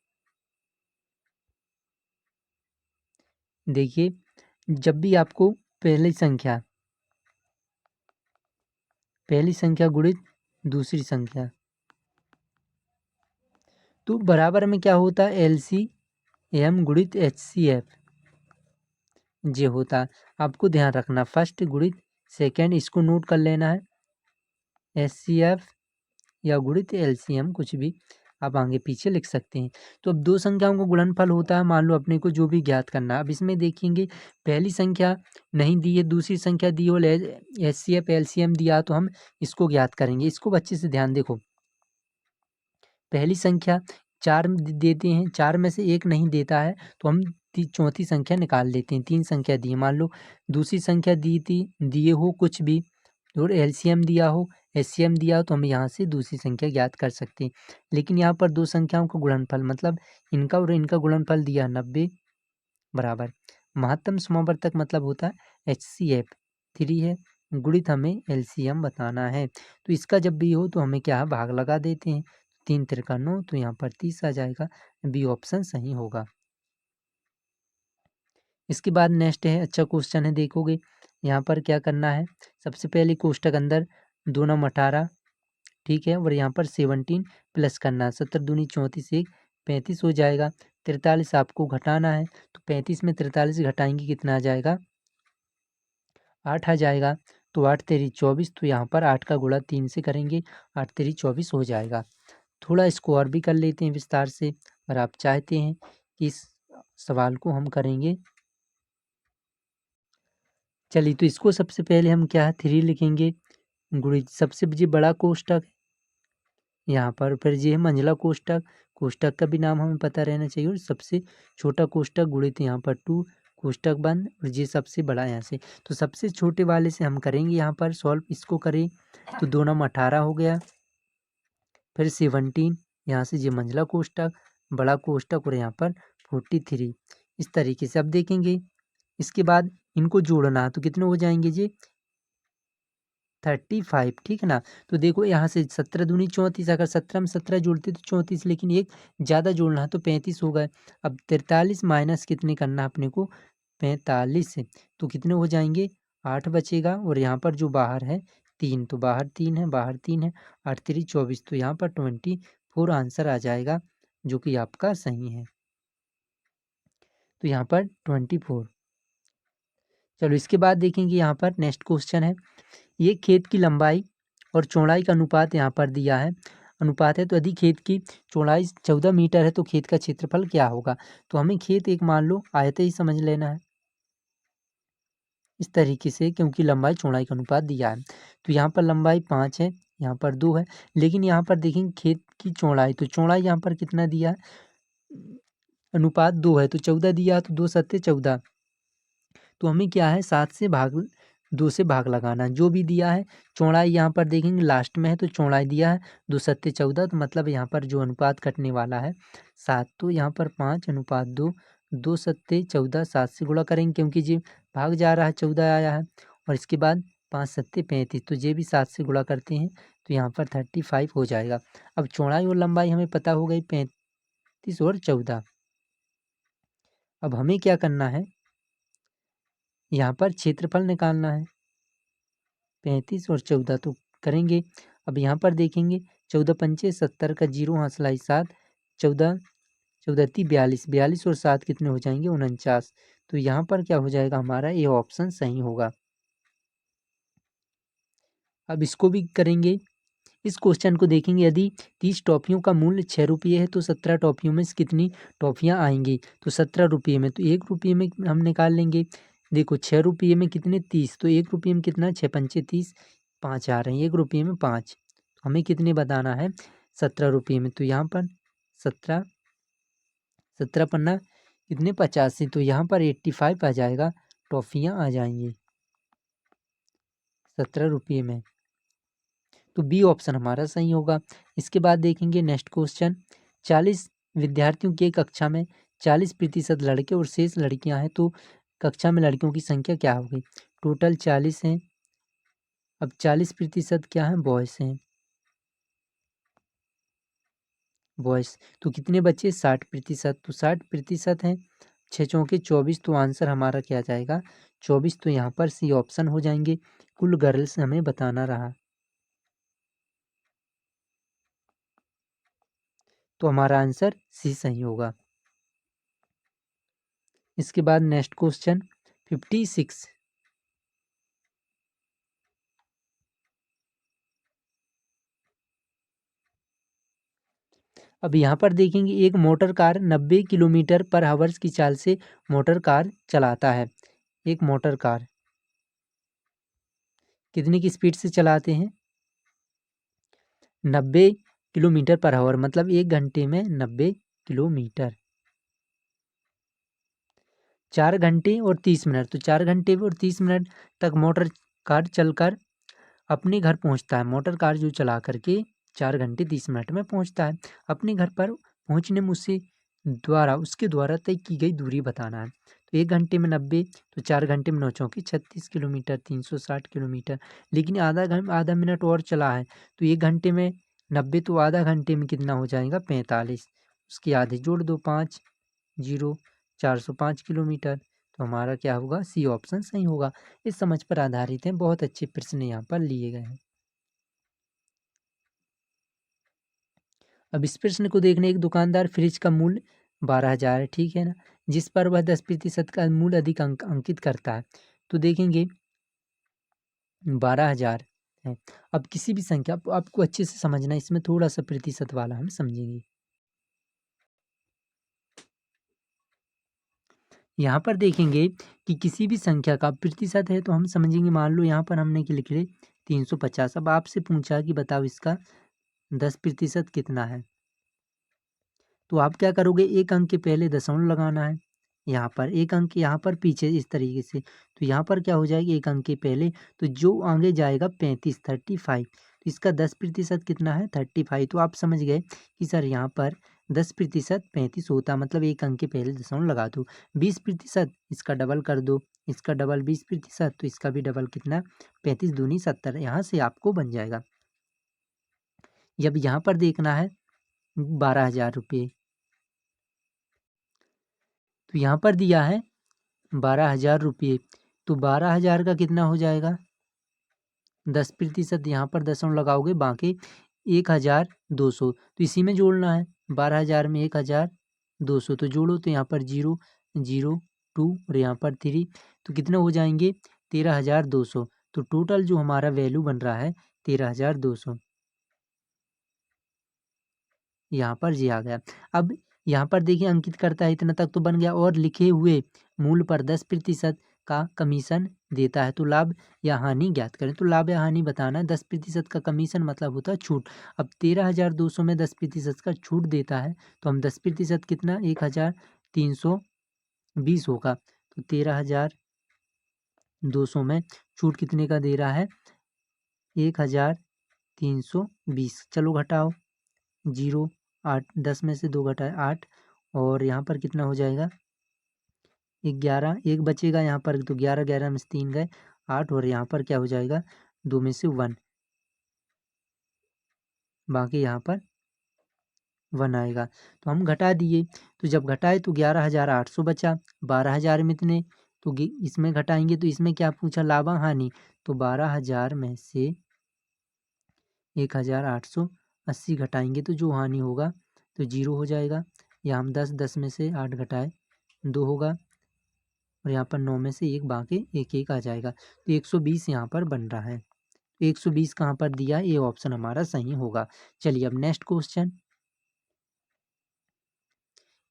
देखिए जब भी आपको पहली संख्या गुणित दूसरी संख्या, तो बराबर में क्या होता है LCM गुणित HCF, ये होता है। आपको ध्यान रखना फर्स्ट गुणित सेकंड, इसको नोट कर लेना है, HCF या गुणित LCM कुछ भी आप आगे पीछे लिख सकते हैं। तो अब दो संख्याओं का गुणनफल होता है, मान लो अपने को जो भी ज्ञात करना है। अब इसमें देखेंगे पहली संख्या नहीं दी है, दूसरी संख्या दी और एचसीएफ एलसीएम दिया, तो हम इसको ज्ञात करेंगे। इसको अच्छे से ध्यान देखो, पहली संख्या 4 देते हैं, 4 में से एक नहीं देता है तो हम चौथी संख्या निकाल लेते हैं। 3 संख्या दी, मान लो दूसरी संख्या दी थी, दिए हो कुछ भी और एलसीएम दिया हो, एचसीएम दिया हो, तो हम यहाँ से दूसरी संख्या ज्ञात कर सकते हैं। लेकिन यहाँ पर दो संख्याओं का गुणनफल मतलब इनका और इनका गुणनफल दिया 90 बराबर महत्तम समावर्तक मतलब होता है एचसीएफ 3 है, गुणित हमें एलसीएम बताना है। तो इसका जब भी हो तो हमें क्या है, भाग लगा देते हैं। 3 तिरका 9, तो यहाँ पर 30 आ जाएगा। बी ऑप्शन सही होगा। इसके बाद नेक्स्ट है, अच्छा क्वेश्चन है, देखोगे यहाँ पर क्या करना है। सबसे पहले कोष्टक अंदर 2 9 18, ठीक है, और यहाँ पर 17 प्लस करना है। 17 दूनी 34, 1 35 हो जाएगा। 43 आपको घटाना है, तो 35 में 43 घटाएंगे कितना आ जाएगा, 8 आ जाएगा। तो 8 तेरी 24, तो यहाँ पर 8 का गुणा 3 से करेंगे, 8 तेरी 24 हो जाएगा। थोड़ा इसको और भी कर लेते हैं विस्तार से, अगर आप चाहते हैं कि इस सवाल को हम करेंगे। चलिए, तो इसको सबसे पहले हम क्या है 3 लिखेंगे, गुणित सबसे जी बड़ा कोष्टक यहाँ पर, फिर ये है मंझला कोष्टक, कोष्टक का भी नाम हमें पता रहना चाहिए, और सबसे छोटा कोष्टक गुणित यहाँ पर 2 कोष्टक बंद, और ये सबसे बड़ा यहाँ से। तो सबसे छोटे वाले से हम करेंगे यहाँ पर सॉल्व, इसको करें तो 2 9 18 हो गया, फिर 17 यहाँ से ये मंझला कोष्टक, बड़ा कोष्टक, और यहाँ पर 43। इस तरीके से अब देखेंगे इसके बाद इनको जोड़ना, तो कितने हो जाएंगे जी 35, ठीक है ना। तो देखो यहाँ से 17 दूनी 34, अगर 17 में 17 जोड़ते तो 34, लेकिन एक ज़्यादा जोड़ना है तो 35 हो गए। अब 43 माइनस कितने करना है अपने को 45 से, तो कितने हो जाएंगे 8 बचेगा, और यहाँ पर जो बाहर है 3, तो बाहर 3 है, बाहर 3 है, 8 3 24, तो यहाँ पर 24 आंसर आ जाएगा, जो कि आपका सही है। तो यहाँ पर 24। चलो इसके बाद देखेंगे यहाँ पर नेक्स्ट क्वेश्चन है, ये खेत की लंबाई और चौड़ाई का अनुपात यहाँ पर दिया है। अनुपात है तो यदि खेत की चौड़ाई 14 मीटर है तो खेत का क्षेत्रफल क्या होगा। तो हमें खेत एक मान लो आयत ही समझ लेना है इस तरीके से, क्योंकि लंबाई चौड़ाई का अनुपात दिया है। तो यहाँ पर लंबाई 5 है, यहाँ पर 2 है, लेकिन यहाँ पर देखेंगे खेत की चौड़ाई, तो चौड़ाई यहाँ पर कितना दिया है, अनुपात 2 है, तो 14 दिया, तो 2 सत्ते 14, तो हमें क्या है 7 से भाग 2 से भाग लगाना, जो भी दिया है। चौड़ाई यहाँ पर देखेंगे लास्ट में है, तो चौड़ाई दिया है 2 सत्ते 14, तो मतलब यहाँ पर जो अनुपात कटने वाला है 7, तो यहाँ पर 5 अनुपात 2, 2 सत्ते 14, 7 से गुणा करेंगे क्योंकि ये भाग जा रहा है 14 आया है, और इसके बाद 5 सत्ते 35, तो ये भी 7 से गुणा करते हैं, तो यहाँ पर 35 हो जाएगा। अब चौड़ाई और लंबाई हमें पता हो गई 35 और 14। अब हमें क्या करना है, यहाँ पर क्षेत्रफल निकालना है 35 और 14, तो करेंगे। अब यहाँ पर देखेंगे 14 पंचे 70 का 0 हासिलाई 7, 14 14 ती 42, 42 और 7 कितने हो जाएंगे 49, तो यहाँ पर क्या हो जाएगा हमारा, ये ऑप्शन सही होगा। अब इसको भी करेंगे। इस क्वेश्चन को देखेंगे, यदि 30 टॉफियों का मूल्य 6 रुपये है तो 17 टॉफियों में से कितनी टॉफियाँ आएंगी। तो 17 रुपये में, तो 1 रुपये में हम निकाल लेंगे। देखो 6 रुपये में कितने 30, तो 1 रुपये में कितना 6 पंचे 30, 5 आ रहे हैं, 1 रुपये में 5, हमें कितने बताना है 17 रुपये में। तो यहाँ पर 17 17 पन्ना कितने 85, तो यहाँ पर 85 आ जाएगा, टॉफियाँ आ जाएंगी 17 रुपये में। तो बी ऑप्शन हमारा सही होगा। इसके बाद देखेंगे नेक्स्ट क्वेश्चन, 40 विद्यार्थियों की कक्षा में 40% लड़के और शेष लड़कियां हैं, तो कक्षा में लड़कियों की संख्या क्या होगी। टोटल 40 हैं, अब 40% क्या है बॉयस हैं, बॉयस, तो कितने बच्चे 60%, तो 60% हैं, 6 चौके 24, तो आंसर हमारा क्या जाएगा 24, तो यहाँ पर सी ऑप्शन हो जाएंगे। कुल गर्ल्स हमें बताना रहा, तो हमारा आंसर सी सही होगा। इसके बाद नेक्स्ट क्वेश्चन 56, अब यहाँ पर देखेंगे एक मोटर कार 90 किलोमीटर पर आवर्स की चाल से मोटर कार चलाता है। एक मोटर कार कितने की स्पीड से चलाते हैं? 90 किलोमीटर पर आवर, मतलब 1 घंटे में 90 किलोमीटर। 4 घंटे और 30 मिनट, तो 4 घंटे और 30 मिनट तक मोटर कार चलकर अपने घर पहुंचता है। मोटर कार जो चला करके 4 घंटे 30 मिनट में पहुंचता है अपने घर पर। पहुंचने में उसके द्वारा तय की गई दूरी बताना है। तो 1 घंटे में 90, तो 4 घंटे में 9 चौके 36 किलोमीटर, 360 किलोमीटर। लेकिन आधा मिनट और चला है, तो 1 घंटे में 90, तो आधा घंटे में कितना हो जाएगा? 45। उसके आधे जोड़ दो, 5 0 405 किलोमीटर। तो हमारा क्या होगा? सी ऑप्शन सही होगा। इस समझ पर आधारित है, बहुत अच्छे प्रश्न यहाँ पर लिए गए हैं। अब इस प्रश्न को देखने, एक दुकानदार फ्रिज का मूल्य 12,000 है, ठीक है ना, जिस पर वह 10% का मूल्य अधिक अंकित करता है। तो देखेंगे 12,000 है। अब किसी भी संख्या आपको अच्छे से समझना है, इसमें थोड़ा सा प्रतिशत वाला हम समझेंगे। यहाँ पर देखेंगे कि किसी भी संख्या का प्रतिशत है, तो हम समझेंगे, मान लो यहाँ पर हमने कि लिख ले 350। अब आपसे पूछा कि बताओ इसका 10% कितना है, तो आप क्या करोगे? एक अंक के पहले दशमलव लगाना है, यहाँ पर एक अंक, यहाँ पर पीछे इस तरीके से। तो यहाँ पर क्या हो जाएगी? एक अंक के पहले, तो जो आगे जाएगा 35, 35। तो इसका 10% कितना है? 35। तो आप समझ गए कि सर यहाँ पर 10% 35 होता, मतलब एक अंक के पहले दशमलव लगा दो। 20%, इसका डबल कर दो, इसका डबल 20%, तो इसका भी डबल कितना? 35 दूनी 70। यहाँ से आपको बन जाएगा। जब यहाँ पर देखना है 12,000 रुपये, तो यहाँ पर दिया है 12,000 रुपये, तो 12,000 का कितना हो जाएगा? 10%, यहाँ पर दशमलव लगाओगे, बाकी 1,200, तो इसी में जोड़ना है। 12,000 में 1,200, तो जोड़ो, तो यहाँ पर 0 0 2 और यहाँ पर 3, तो कितने हो जाएंगे? 13,200। तो टोटल जो हमारा वैल्यू बन रहा है 13,200। यहाँ पर जी आ गया। अब यहाँ पर देखिए अंकित करता है, इतना तक तो बन गया, और लिखे हुए मूल्य पर 10% का कमीशन देता है, तो लाभ या हानि ज्ञात करें। तो लाभ या हानि बताना है। 10% का कमीशन मतलब होता है छूट। अब 13,200 में 10% का छूट देता है, तो हम 10% कितना? 1,320 होगा। तो 13,200 में छूट कितने का दे रहा है? 1,320। चलो घटाओ, 0 8, 10 में से 2 घटाए 8, और यहाँ पर कितना हो जाएगा? 11, एक बचेगा यहाँ पर, तो 11 11 में से 3 गए 8, और यहाँ पर क्या हो जाएगा? 2 में से 1, बाकी यहाँ पर 1 आएगा। तो हम घटा दिए, तो जब घटाए तो 11,800 बचा। 12,000 में इतने, तो इसमें घटाएंगे, तो इसमें क्या पूछा? लाभ हानि। तो 12,000 में से 1,880 घटाएंगे, तो जो हानि होगा तो 0 हो जाएगा। या हम 10 10 में से 8 घटाए 2 होगा, और यहाँ पर 9 में से 1, बाकी 1 1 आ जाएगा। तो 120 यहाँ पर बन रहा है। 120 कहाँ पर दिया? ये ऑप्शन हमारा सही होगा। चलिए अब नेक्स्ट क्वेश्चन।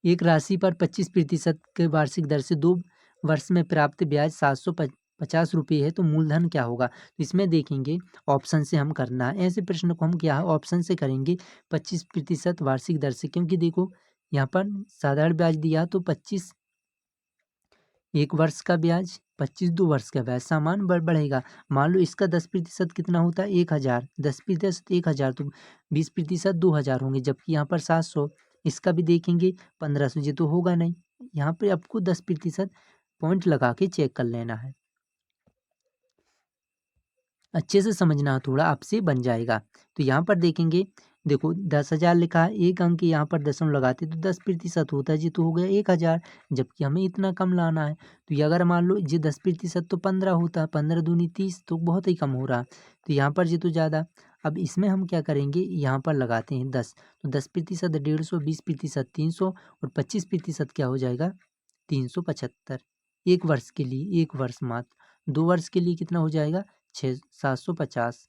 एक राशि पर 25% के वार्षिक दर से 2 वर्ष में प्राप्त ब्याज 750 रुपये है, तो मूलधन क्या होगा? तो इसमें देखेंगे ऑप्शन से हम करना है। ऐसे प्रश्न को हम क्या है ऑप्शन से करेंगे। 25% वार्षिक दर से, क्योंकि देखो यहाँ पर साधारण ब्याज दिया, तो 25 1 वर्ष का ब्याज, 25 2 वर्ष का ब्याज, सामान बढ़ेगा। मान लो इसका 10% कितना होता है? 1,000। 10% 1,000, तो 20% 2,000 होंगे, जबकि यहाँ पर 700। इसका भी देखेंगे 1,500, ये तो होगा नहीं। यहाँ पे आपको 10% पॉइंट लगा के चेक कर लेना है। अच्छे से समझना थोड़ा, आपसे बन जाएगा। तो यहाँ पर देखेंगे, देखो 10,000 लिखा है, एक अंक यहाँ पर दशमलव लगाते तो 10% होता है जी, तो हो गया 1,000, जबकि हमें इतना कम लाना है। तो ये अगर मान लो जी 10% तो 15 होता है, 15 दूनी 30, तो बहुत ही कम हो रहा। तो यहाँ पर जी तो ज़्यादा। अब इसमें हम क्या करेंगे? यहाँ पर लगाते हैं 10, तो 10% 150, 20% 300, और 25% क्या हो जाएगा? 375। एक वर्ष के लिए, एक वर्ष मात्र। 2 वर्ष के लिए कितना हो जाएगा? 750।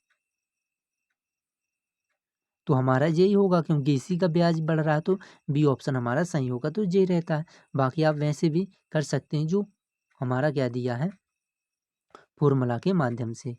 तो हमारा यही होगा, क्योंकि इसी का ब्याज बढ़ रहा है तो बी ऑप्शन हमारा सही होगा, तो ये रहता है। बाकी आप वैसे भी कर सकते हैं जो हमारा क्या दिया है फॉर्मूला के माध्यम से।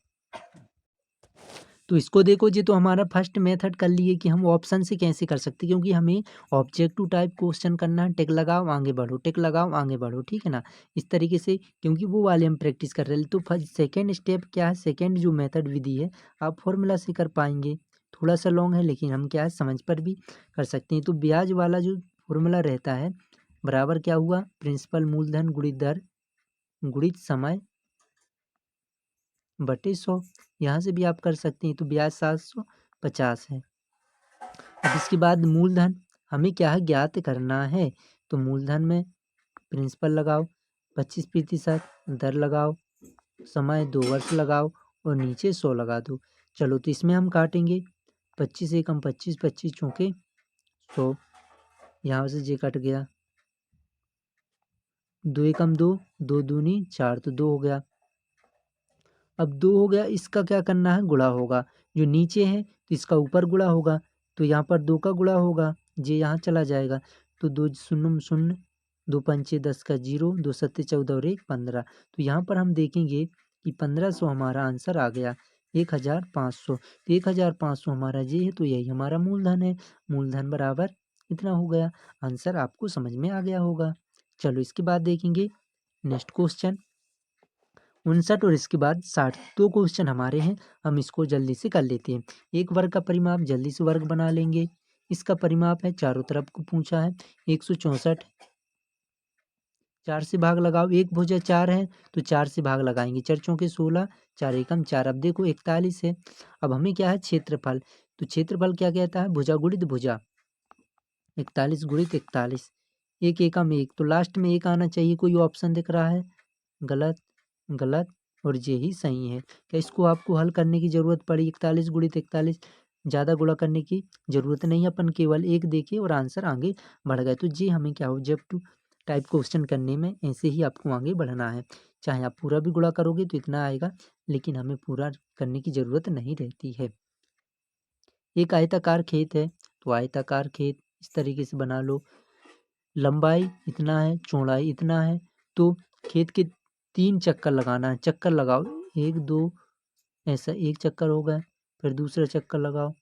तो इसको देखो जी, तो हमारा फर्स्ट मेथड कर लिए कि हम ऑप्शन से कैसे कर सकते हैं, क्योंकि हमें ऑब्जेक्टिव टाइप क्वेश्चन करना है, टिक लगाओ आगे बढ़ो, टिक लगाओ आगे बढ़ो, ठीक है ना, इस तरीके से, क्योंकि वो वाले हम प्रैक्टिस कर रहे हैं। तो फर्स्ट सेकेंड स्टेप क्या है, सेकेंड जो मेथड विधि है आप फॉर्मूला से कर पाएंगे, थोड़ा सा लॉन्ग है लेकिन हम क्या है समझ पर भी कर सकते हैं। तो ब्याज वाला जो फॉर्मूला रहता है बराबर क्या हुआ, प्रिंसिपल मूलधन गुणित दर गुणित समय बटे 100। यहाँ से भी आप कर सकते हैं। तो ब्याज 750 है। अब इसके बाद मूलधन हमें क्या है ज्ञात करना है। तो मूलधन में प्रिंसिपल लगाओ 25%, दर लगाओ, समय 2 वर्ष लगाओ और नीचे 100 लगा दो। चलो तो इसमें हम काटेंगे 25 एकम 25, 25 चौके 100, यहाँ से जे कट गया, 2 एकम 2, 2 दूनी 4, तो 2 हो गया। अब 2 हो गया, इसका क्या करना है गुणा होगा, जो नीचे है तो इसका ऊपर गुणा होगा, तो यहाँ पर 2 का गुणा होगा, ये यहाँ चला जाएगा, तो 2 शून्य शून्य, 2 पंचे 10 का 0, 2 सत्ते 14 और 1 15। तो यहाँ पर हम देखेंगे कि 1500 हमारा आंसर आ गया, 1500। तो 1500 हमारा ये है, तो यही हमारा मूलधन है। मूलधन बराबर इतना हो गया। आंसर आपको समझ में आ गया होगा। चलो इसके बाद देखेंगे नेक्स्ट क्वेश्चन 59 और इसके बाद 60। 2 क्वेश्चन हमारे हैं, हम इसको जल्दी से कर लेते हैं। एक वर्ग का परिमाप जल्दी से वर्ग बना लेंगे। इसका परिमाप है, चारों तरफ को पूछा है 164, 4 से भाग लगाओ, एक भुजा 4 है तो 4 से भाग लगाएंगे, 4 चौके 16, 4 एकम 4। अब देखो 41 है। अब हमें क्या है क्षेत्रफल, तो क्षेत्रफल क्या कहता है भुजा गुणित भुजा, 41 गुणित 41, एक एकम एक, तो लास्ट में एक आना चाहिए, कोई ऑप्शन दिख रहा है, गलत गलत और ये ही सही है। क्या इसको आपको हल करने की ज़रूरत पड़ी, 41 गुणित 41 ज़्यादा गुणा करने की ज़रूरत नहीं है, अपन केवल एक देखे और आंसर आगे बढ़ गए। तो ये हमें क्या ऑब्जेक्टिव टाइप क्वेश्चन करने में ऐसे ही आपको आगे बढ़ना है। चाहे आप पूरा भी गुणा करोगे तो इतना आएगा, लेकिन हमें पूरा करने की ज़रूरत नहीं रहती है। एक आयताकार खेत है, तो आयताकार खेत इस तरीके से बना लो, लंबाई इतना है, चौड़ाई इतना है, तो खेत के 3 चक्कर लगाना है, चक्कर लगाओ 1 2, ऐसा एक चक्कर हो गया, फिर दूसरा चक्कर लगाओ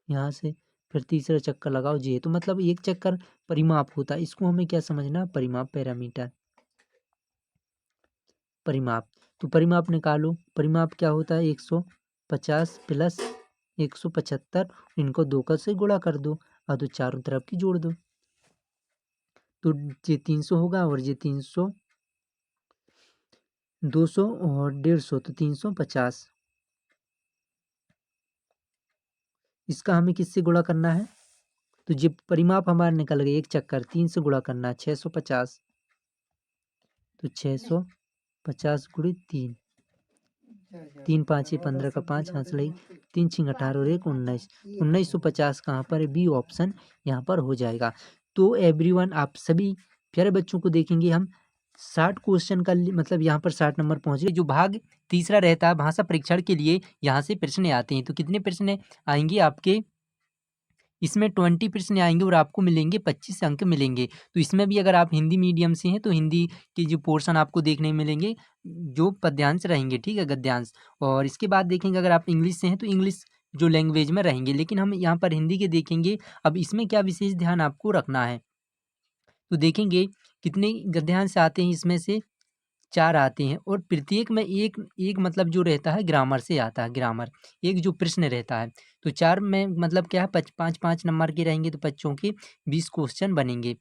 यहाँ से, फिर तीसरा चक्कर लगाओ जी। तो मतलब एक चक्कर परिमाप होता है, इसको हमें क्या समझना, परिमाप, पैरामीटर, परिमाप। तो परिमाप निकालो, परिमाप क्या होता है 150 प्लस 175, इनको 2 का से गुणा कर दो और तो चारों तरफ की जोड़ दो, तो ये 300 होगा और ये 300, 200 और 150, तो 350। इसका हमें किससे गुणा करना है, तो ये परिमाप हमारा निकल गया, एक चक्कर 3 से गुणा करना है 650, तो 650 गुणित 3, 3 5 15 का 5 हाथ लगी, 3 6 18 और 1 19, 1950 कहाँ पर है, बी ऑप्शन यहाँ पर हो जाएगा। तो एवरीवन आप सभी प्यारे बच्चों को देखेंगे हम 60 क्वेश्चन का मतलब यहाँ पर 60 नंबर पहुँचे। जो भाग तीसरा रहता है भाषा परीक्षण के लिए, यहाँ से प्रश्न आते हैं। तो कितने प्रश्न आएंगे आपके, इसमें 20 प्रश्न आएंगे और आपको मिलेंगे 25 अंक मिलेंगे। तो इसमें भी अगर आप हिंदी मीडियम से हैं तो हिंदी के जो पोर्शन आपको देखने मिलेंगे जो पद्यांश रहेंगे, ठीक है, गद्यांश। और इसके बाद देखेंगे अगर आप इंग्लिश से हैं तो इंग्लिश जो लैंग्वेज में रहेंगे, लेकिन हम यहाँ पर हिंदी के देखेंगे। अब इसमें क्या विशेष ध्यान आपको रखना है, तो देखेंगे कितने गद्यांश आते हैं, इसमें से 4 आते हैं और प्रत्येक में एक एक मतलब जो रहता है ग्रामर से आता है, ग्रामर एक जो प्रश्न रहता है। तो 4 में मतलब क्या है 5-5 नंबर के रहेंगे, तो 5 चौके 20 क्वेश्चन बनेंगे,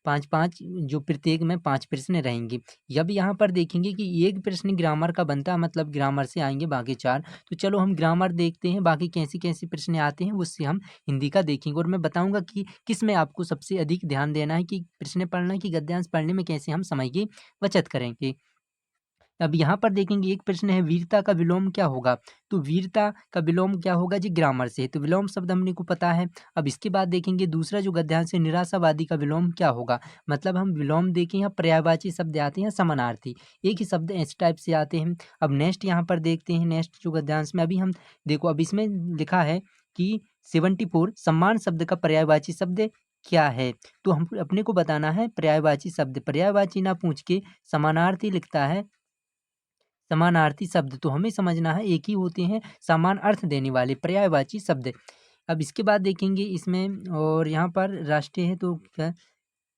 5-5 जो प्रत्येक में 5 प्रश्न रहेंगे। अब यहाँ पर देखेंगे कि एक प्रश्न ग्रामर का बनता है, मतलब ग्रामर से आएंगे बाकी 4। तो चलो हम ग्रामर देखते हैं, बाकी कैसे कैसे प्रश्न आते हैं उससे हम हिंदी का देखेंगे और मैं बताऊंगा कि किस में आपको सबसे अधिक ध्यान देना है, कि प्रश्न पढ़ना कि गद्यांश पढ़ने में कैसे हम समय की बचत करेंगे। अब यहाँ पर देखेंगे एक प्रश्न है, वीरता का विलोम क्या होगा। तो वीरता का विलोम क्या होगा जी, ग्रामर से, तो विलोम शब्द हमने को पता है। अब इसके बाद देखेंगे दूसरा जो गद्यांश है, निराशावादी का विलोम क्या होगा। मतलब हम विलोम देखें, यहाँ पर्यायवाची शब्द आते हैं, समानार्थी एक ही शब्द इस टाइप से आते हैं। अब नेक्स्ट यहाँ पर देखते हैं, नेक्स्ट जो गद्यांश में अभी हम देखो, अब इसमें लिखा है कि 74 सम्मान शब्द का पर्यायवाची शब्द क्या है। तो हम अपने को बताना है पर्यायवाची शब्द। पर्यायवाची ना पूछ के समानार्थी लिखता है, समानार्थी शब्द तो हमें समझना है एक ही होते हैं समान अर्थ देने वाले पर्यायवाची शब्द। अब इसके बाद देखेंगे इसमें, और यहाँ पर राष्ट्रीय है तो क्या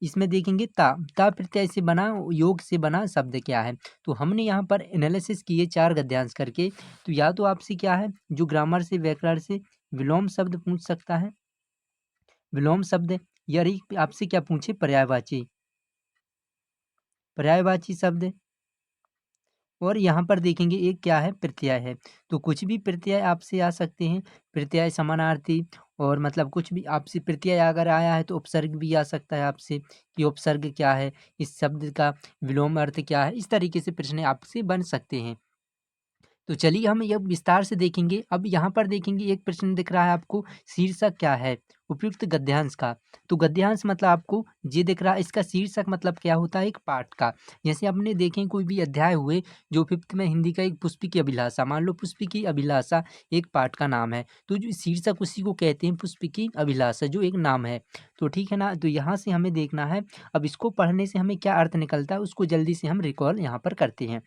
इसमें देखेंगे ता प्रत्यय से बना, योग से बना शब्द क्या है। तो हमने यहाँ पर एनालिसिस किए 4 गद्यांश करके। तो या तो आपसे क्या है जो ग्रामर से व्याकरण से विलोम शब्द पूछ सकता है, विलोम शब्द, या आपसे क्या पूछे पर्यायवाची, पर्यायवाची शब्द। और यहाँ पर देखेंगे एक क्या है प्रत्यय है। तो कुछ भी प्रत्यय आपसे आ सकते हैं, प्रत्यय समानार्थी, और मतलब कुछ भी आपसे प्रत्यय अगर आया है तो उपसर्ग भी आ सकता है आपसे कि उपसर्ग क्या है, इस शब्द का विलोम अर्थ क्या है। इस तरीके से प्रश्न आपसे बन सकते हैं। तो चलिए हम यह विस्तार से देखेंगे। अब यहाँ पर देखेंगे एक प्रश्न दिख रहा है आपको, शीर्षक क्या है उपयुक्त गद्यांश का। तो गद्यांश मतलब आपको ये दिख रहा है, इसका शीर्षक मतलब क्या होता है एक पाठ का। जैसे आपने देखें कोई भी अध्याय हुए जो 5th में हिंदी का, एक पुष्पी की अभिलाषा, मान लो पुष्पी की अभिलाषा एक पाठ का नाम है, तो जो शीर्षक उसी को कहते हैं पुष्पी की अभिलाषा, जो एक नाम है। तो ठीक है ना, तो यहाँ से हमें देखना है अब इसको पढ़ने से हमें क्या अर्थ निकलता है, उसको जल्दी से हम रिकॉल यहाँ पर करते हैं।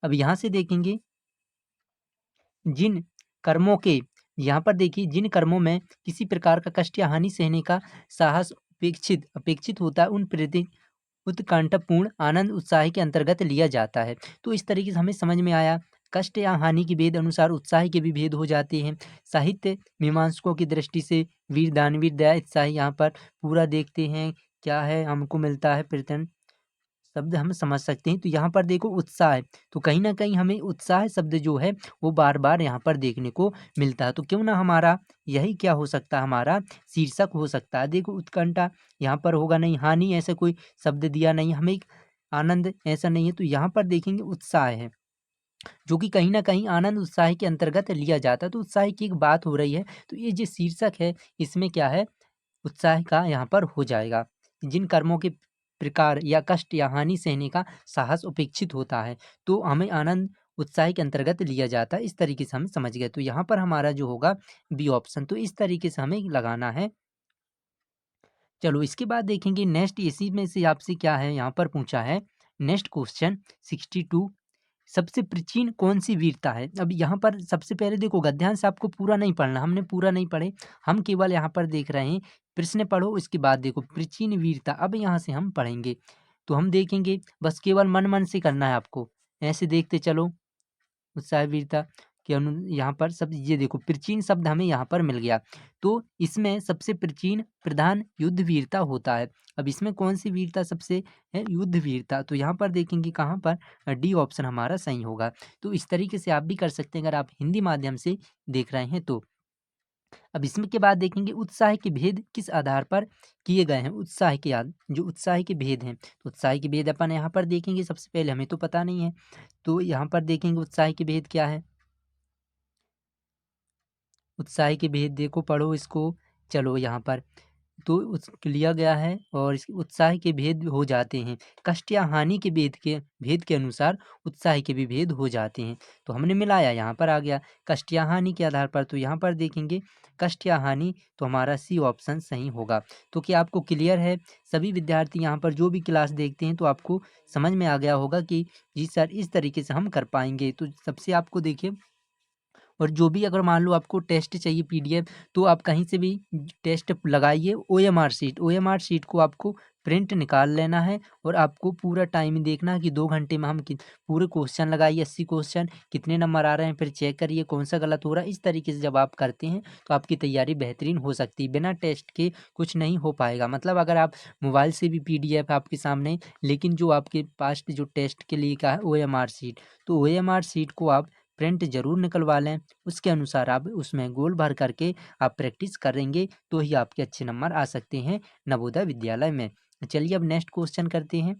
अब यहाँ से देखेंगे जिन कर्मों के, यहाँ पर देखिए जिन कर्मों में किसी प्रकार का कष्ट या हानि सहने का साहस अपेक्षित अपेक्षित होता है, उन प्रति उत्कंठापूर्ण आनंद उत्साह के अंतर्गत लिया जाता है। तो इस तरीके से हमें समझ में आया कष्ट या हानि के भेद अनुसार उत्साह के भी भेद हो जाते हैं। साहित्य मीमांसकों की दृष्टि से वीर दानवीर दया उत्साह यहाँ पर पूरा देखते हैं क्या है हमको मिलता है प्रत्यन शब्द हम समझ सकते हैं। तो यहाँ पर देखो उत्साह है, तो कहीं ना कहीं हमें उत्साह शब्द जो है वो बार बार यहाँ पर देखने को मिलता है। तो क्यों ना हमारा यही क्या हो सकता है, हमारा शीर्षक हो सकता है। देखो उत्कंठा यहाँ पर होगा नहीं, हानि ऐसा कोई शब्द दिया नहीं हमें, आनंद ऐसा नहीं है, तो यहाँ पर देखेंगे उत्साह है जो कि कहीं ना कहीं आनंद उत्साह के अंतर्गत लिया जाता है। तो उत्साह की एक बात हो रही है, तो ये जो शीर्षक है इसमें क्या है उत्साह का यहाँ पर हो जाएगा। जिन कर्मों के प्रकार या कष्ट या हानि सहने का साहस उपेक्षित होता है, तो हमें आनंद उत्साह के अंतर्गत लिया जाता है। इस तरीके से हम समझ गए। तो यहाँ पर हमारा जो होगा बी ऑप्शन, तो इस तरीके से हमें लगाना है। चलो इसके बाद देखेंगे नेक्स्ट, इसी में से आपसे क्या है यहाँ पर पूछा है नेक्स्ट क्वेश्चन 62, सबसे प्राचीन कौन सी वीरता है। अब यहाँ पर सबसे पहले देखो गद्यांश आपको पूरा नहीं पढ़ना, हमने पूरा नहीं पढ़े, हम केवल यहाँ पर देख रहे हैं प्रश्न पढ़ो, उसके बाद देखो प्राचीन वीरता, अब यहाँ से हम पढ़ेंगे। तो हम देखेंगे बस केवल मन मन से करना है आपको, ऐसे देखते चलो। उत्साह वीरता के यहाँ पर सब ये देखो प्राचीन शब्द हमें यहाँ पर मिल गया। तो इसमें सबसे प्राचीन प्रधान युद्ध वीरता होता है। अब इसमें कौन सी वीरता सबसे है, युद्ध वीरता। तो यहाँ पर देखेंगे कहाँ पर डी ऑप्शन हमारा सही होगा। तो इस तरीके से आप भी कर सकते हैं अगर आप हिंदी माध्यम से देख रहे हैं तो। अब इसमें के बाद देखेंगे उत्साह के भेद किस आधार पर किए गए हैं। उत्साह के जो उत्साह के भेद हैं, तो उत्साह के भेद अपन यहाँ पर देखेंगे। सबसे पहले हमें तो पता नहीं है, तो यहाँ पर देखेंगे उत्साह के भेद क्या है। उत्साह के भेद देखो पढ़ो इसको, चलो यहाँ पर तो लिया गया है और इस उत्साह के भेद हो जाते हैं। कष्ट या हानि के भेद के अनुसार उत्साह के भी भेद हो जाते हैं। तो हमने मिलाया, यहाँ पर आ गया कष्ट या हानि के आधार पर। तो यहाँ पर देखेंगे कष्ट या हानि, तो हमारा सी ऑप्शन सही होगा। तो क्या आपको क्लियर है? सभी विद्यार्थी यहाँ पर जो भी क्लास देखते हैं तो आपको समझ में आ गया होगा कि जी सर इस तरीके से हम कर पाएंगे। तो सबसे आपको देखिए, और जो भी अगर मान लो आपको टेस्ट चाहिए पीडीएफ, तो आप कहीं से भी टेस्ट लगाइए। ओएमआर शीट, ओएमआर शीट को आपको प्रिंट निकाल लेना है और आपको पूरा टाइम देखना है कि 2 घंटे में हम पूरे क्वेश्चन लगाइए, 80 क्वेश्चन कितने नंबर आ रहे हैं, फिर चेक करिए कौन सा गलत हो रहा है। इस तरीके से जब आप करते हैं तो आपकी तैयारी बेहतरीन हो सकती है। बिना टेस्ट के कुछ नहीं हो पाएगा। मतलब अगर आप मोबाइल से भी पीडीएफ आपके सामने, लेकिन जो आपके पास जो टेस्ट के लिए का है ओएमआर शीट, तो ओएमआर शीट को आप प्रिंट जरूर निकलवा लें। उसके अनुसार आप उसमें गोल भर करके आप प्रैक्टिस करेंगे तो ही आपके अच्छे नंबर आ सकते हैं नवोदय विद्यालय में। चलिए अब नेक्स्ट क्वेश्चन करते हैं।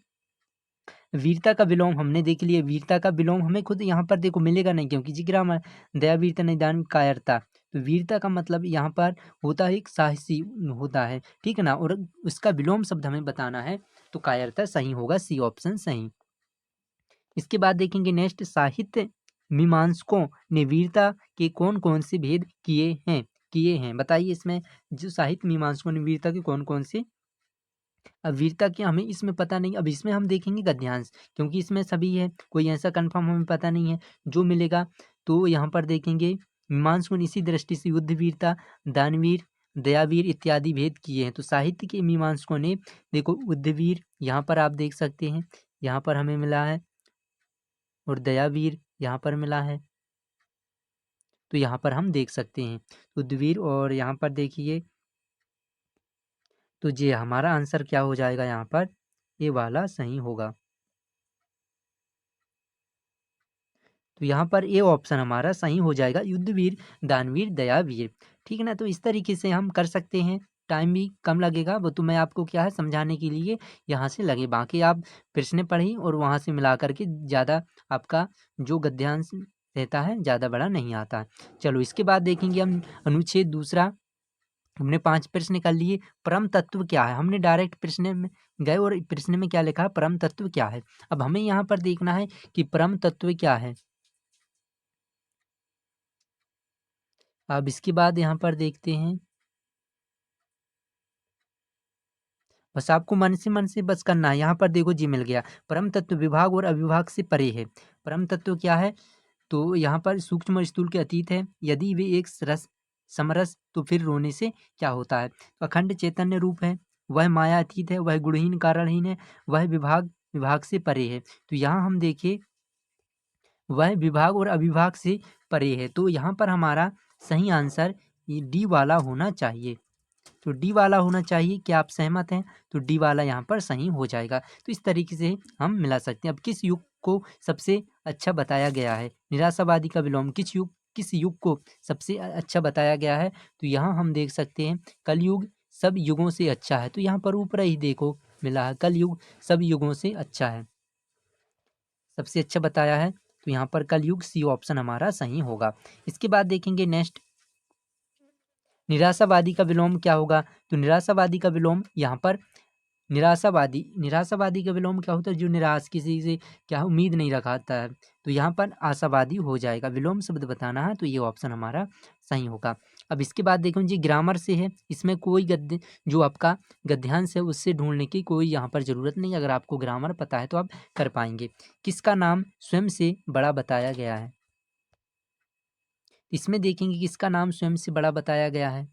वीरता का विलोम हमने देख लिया। वीरता का विलोम हमें खुद यहाँ पर देखो मिलेगा नहीं, क्योंकि जी ग्रामर दया वीरता निदान कायरता। तो वीरता का मतलब यहाँ पर होता है एक साहसी होता है, ठीक है ना, और उसका विलोम शब्द हमें बताना है। तो कायरता सही होगा, सी ऑप्शन सही। इसके बाद देखेंगे नेक्स्ट, साहित्य मीमांसकों ने वीरता के कौन कौन से भेद किए हैं। किए हैं। बताइए इसमें जो साहित्य मीमांसकों ने वीरता के कौन-कौन से, अब वीरता के हमें इसमें पता नहीं, अब इसमें हम देखेंगे गद्यांश, क्योंकि इसमें सभी है, कोई ऐसा कन्फर्म हमें पता नहीं है जो मिलेगा। तो यहाँ पर देखेंगे मीमांसकों ने इसी दृष्टि से युद्ध वीरता, दानवीर, दयावीर इत्यादि भेद किए हैं। तो साहित्य के मीमांसकों ने देखो युद्धवीर यहाँ पर आप देख सकते हैं, यहाँ पर हमें मिला है, और दयावीर यहाँ पर मिला है। तो यहाँ पर हम देख सकते हैं युद्धवीर, और यहाँ पर देखिए तो ये हमारा आंसर क्या हो जाएगा, यहाँ पर ये वाला सही होगा। तो यहाँ पर ए ऑप्शन हमारा सही हो जाएगा, युद्धवीर, दानवीर, दयावीर। ठीक है ना, तो इस तरीके से हम कर सकते हैं। टाइम भी कम लगेगा, वो तो मैं आपको क्या है समझाने के लिए यहाँ से लगे, बाकी आप प्रश्न पढ़िए और वहाँ से मिला करके ज़्यादा आपका जो गद्यांश रहता है ज़्यादा बड़ा नहीं आता है। चलो इसके बाद देखेंगे हम अनुच्छेद दूसरा। हमने 5 प्रश्न कर लिए। परम तत्व क्या है, हमने डायरेक्ट प्रश्न में गए और प्रश्न में क्या लिखा है, परम तत्व क्या है। अब हमें यहाँ पर देखना है कि परम तत्व क्या है। अब इसके बाद यहाँ पर देखते हैं, बस आपको मन से बस करना है। यहाँ पर देखो जी मिल गया, परम तत्व विभाग और अविभाग से परे है। परम तत्व क्या है, तो यहाँ पर सूक्ष्म और स्थूल के अतीत है। यदि वे एक रस समरस तो फिर रोने से क्या होता है। तो अखंड चैतन्य रूप है, वह माया अतीत है, वह गुणहीन कारणहीन है, वह विभाग से परे है। तो यहाँ हम देखें वह विभाग और अविभाग से परे है। तो यहाँ पर हमारा सही आंसर ये डी वाला होना चाहिए। तो डी वाला होना चाहिए, क्या आप सहमत हैं। तो डी वाला यहाँ पर सही हो जाएगा। तो इस तरीके से हम मिला सकते हैं। अब किस युग को सबसे अच्छा बताया गया है, निराशावादी का विलोम किस युग को सबसे अच्छा बताया गया है। तो यहाँ हम देख सकते हैं कलयुग सब युगों से अच्छा है। तो यहाँ पर ऊपर ही देखो मिला है, कलयुग सब युगों से अच्छा है, सबसे अच्छा बताया है। तो यहाँ पर कलयुग सी ऑप्शन हमारा सही होगा। इसके बाद देखेंगे नेक्स्ट, निराशावादी का विलोम क्या होगा। तो निराशावादी का विलोम यहाँ पर निराशावादी का विलोम क्या होता है, जो निराश किसी से क्या उम्मीद नहीं रखाता है। तो यहाँ पर आशावादी हो जाएगा, विलोम शब्द बताना है, तो ये ऑप्शन हमारा सही होगा। अब इसके बाद देखो जी ग्रामर से है, इसमें कोई गद्य जो आपका गद्यांश है उससे ढूंढने की कोई यहाँ पर जरूरत नहीं। अगर आपको ग्रामर पता है तो आप कर पाएंगे। किसका नाम स्वयं से बड़ा बताया गया है, इसमें देखेंगे किसका नाम स्वयं से बड़ा बताया गया है।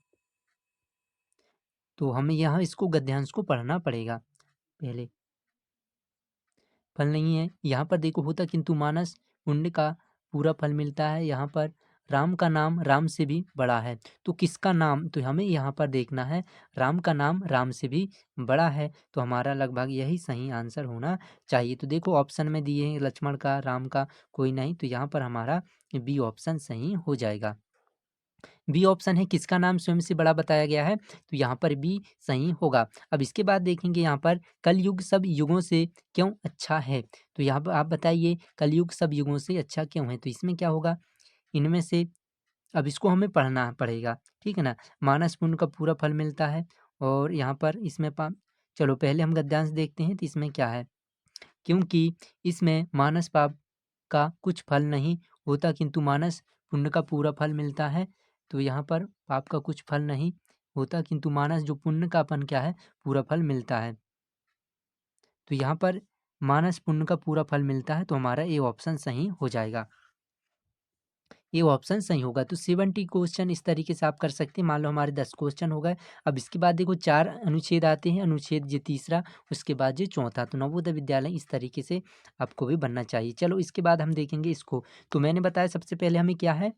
तो हमें यहाँ इसको गद्यांश को पढ़ना पड़ेगा पहले। फल नहीं है, यहाँ पर देखो होता किंतु मानस पुण्य का पूरा फल मिलता है। यहाँ पर राम का नाम राम से भी बड़ा है। तो किसका नाम, तो हमें यहाँ पर देखना है राम का नाम राम से भी बड़ा है। तो हमारा लगभग यही सही आंसर होना चाहिए। तो देखो ऑप्शन में दिए हैं लक्ष्मण का, राम का कोई नहीं, तो यहाँ पर हमारा बी ऑप्शन सही हो जाएगा। बी ऑप्शन है किसका नाम स्वयं से बड़ा बताया गया है, तो यहाँ पर बी सही होगा। अब इसके बाद देखेंगे यहाँ पर कलयुग सब युगों से क्यों अच्छा है। तो यहाँ पर आप बताइए कलयुग सब युगों से अच्छा क्यों है। तो इसमें क्या होगा, इनमें से अब इसको हमें पढ़ना पड़ेगा, ठीक है ना। मानस पुण्य का पूरा फल मिलता है, और यहाँ पर इसमें चलो पहले हम गद्यांश देखते हैं। तो इसमें क्या है, क्योंकि इसमें मानस पाप का कुछ फल नहीं होता किंतु मानस पुण्य का पूरा फल मिलता है। तो यहाँ पर पाप का कुछ फल नहीं होता किंतु मानस जो पुण्य का अपन क्या है पूरा फल मिलता है। तो यहाँ पर मानस पुण्य का पूरा फल मिलता है, तो हमारा ये ऑप्शन सही हो जाएगा, ये ऑप्शन सही होगा। तो 70 क्वेश्चन इस तरीके से आप कर सकते हैं। मान लो हमारे 10 क्वेश्चन हो गए। अब इसके बाद देखो 4 अनुच्छेद आते हैं, अनुच्छेद ये तीसरा, उसके बाद ये चौथा। तो नवोदय विद्यालय इस तरीके से आपको भी बनना चाहिए। चलो इसके बाद हम देखेंगे इसको। तो मैंने बताया सबसे पहले हमें क्या है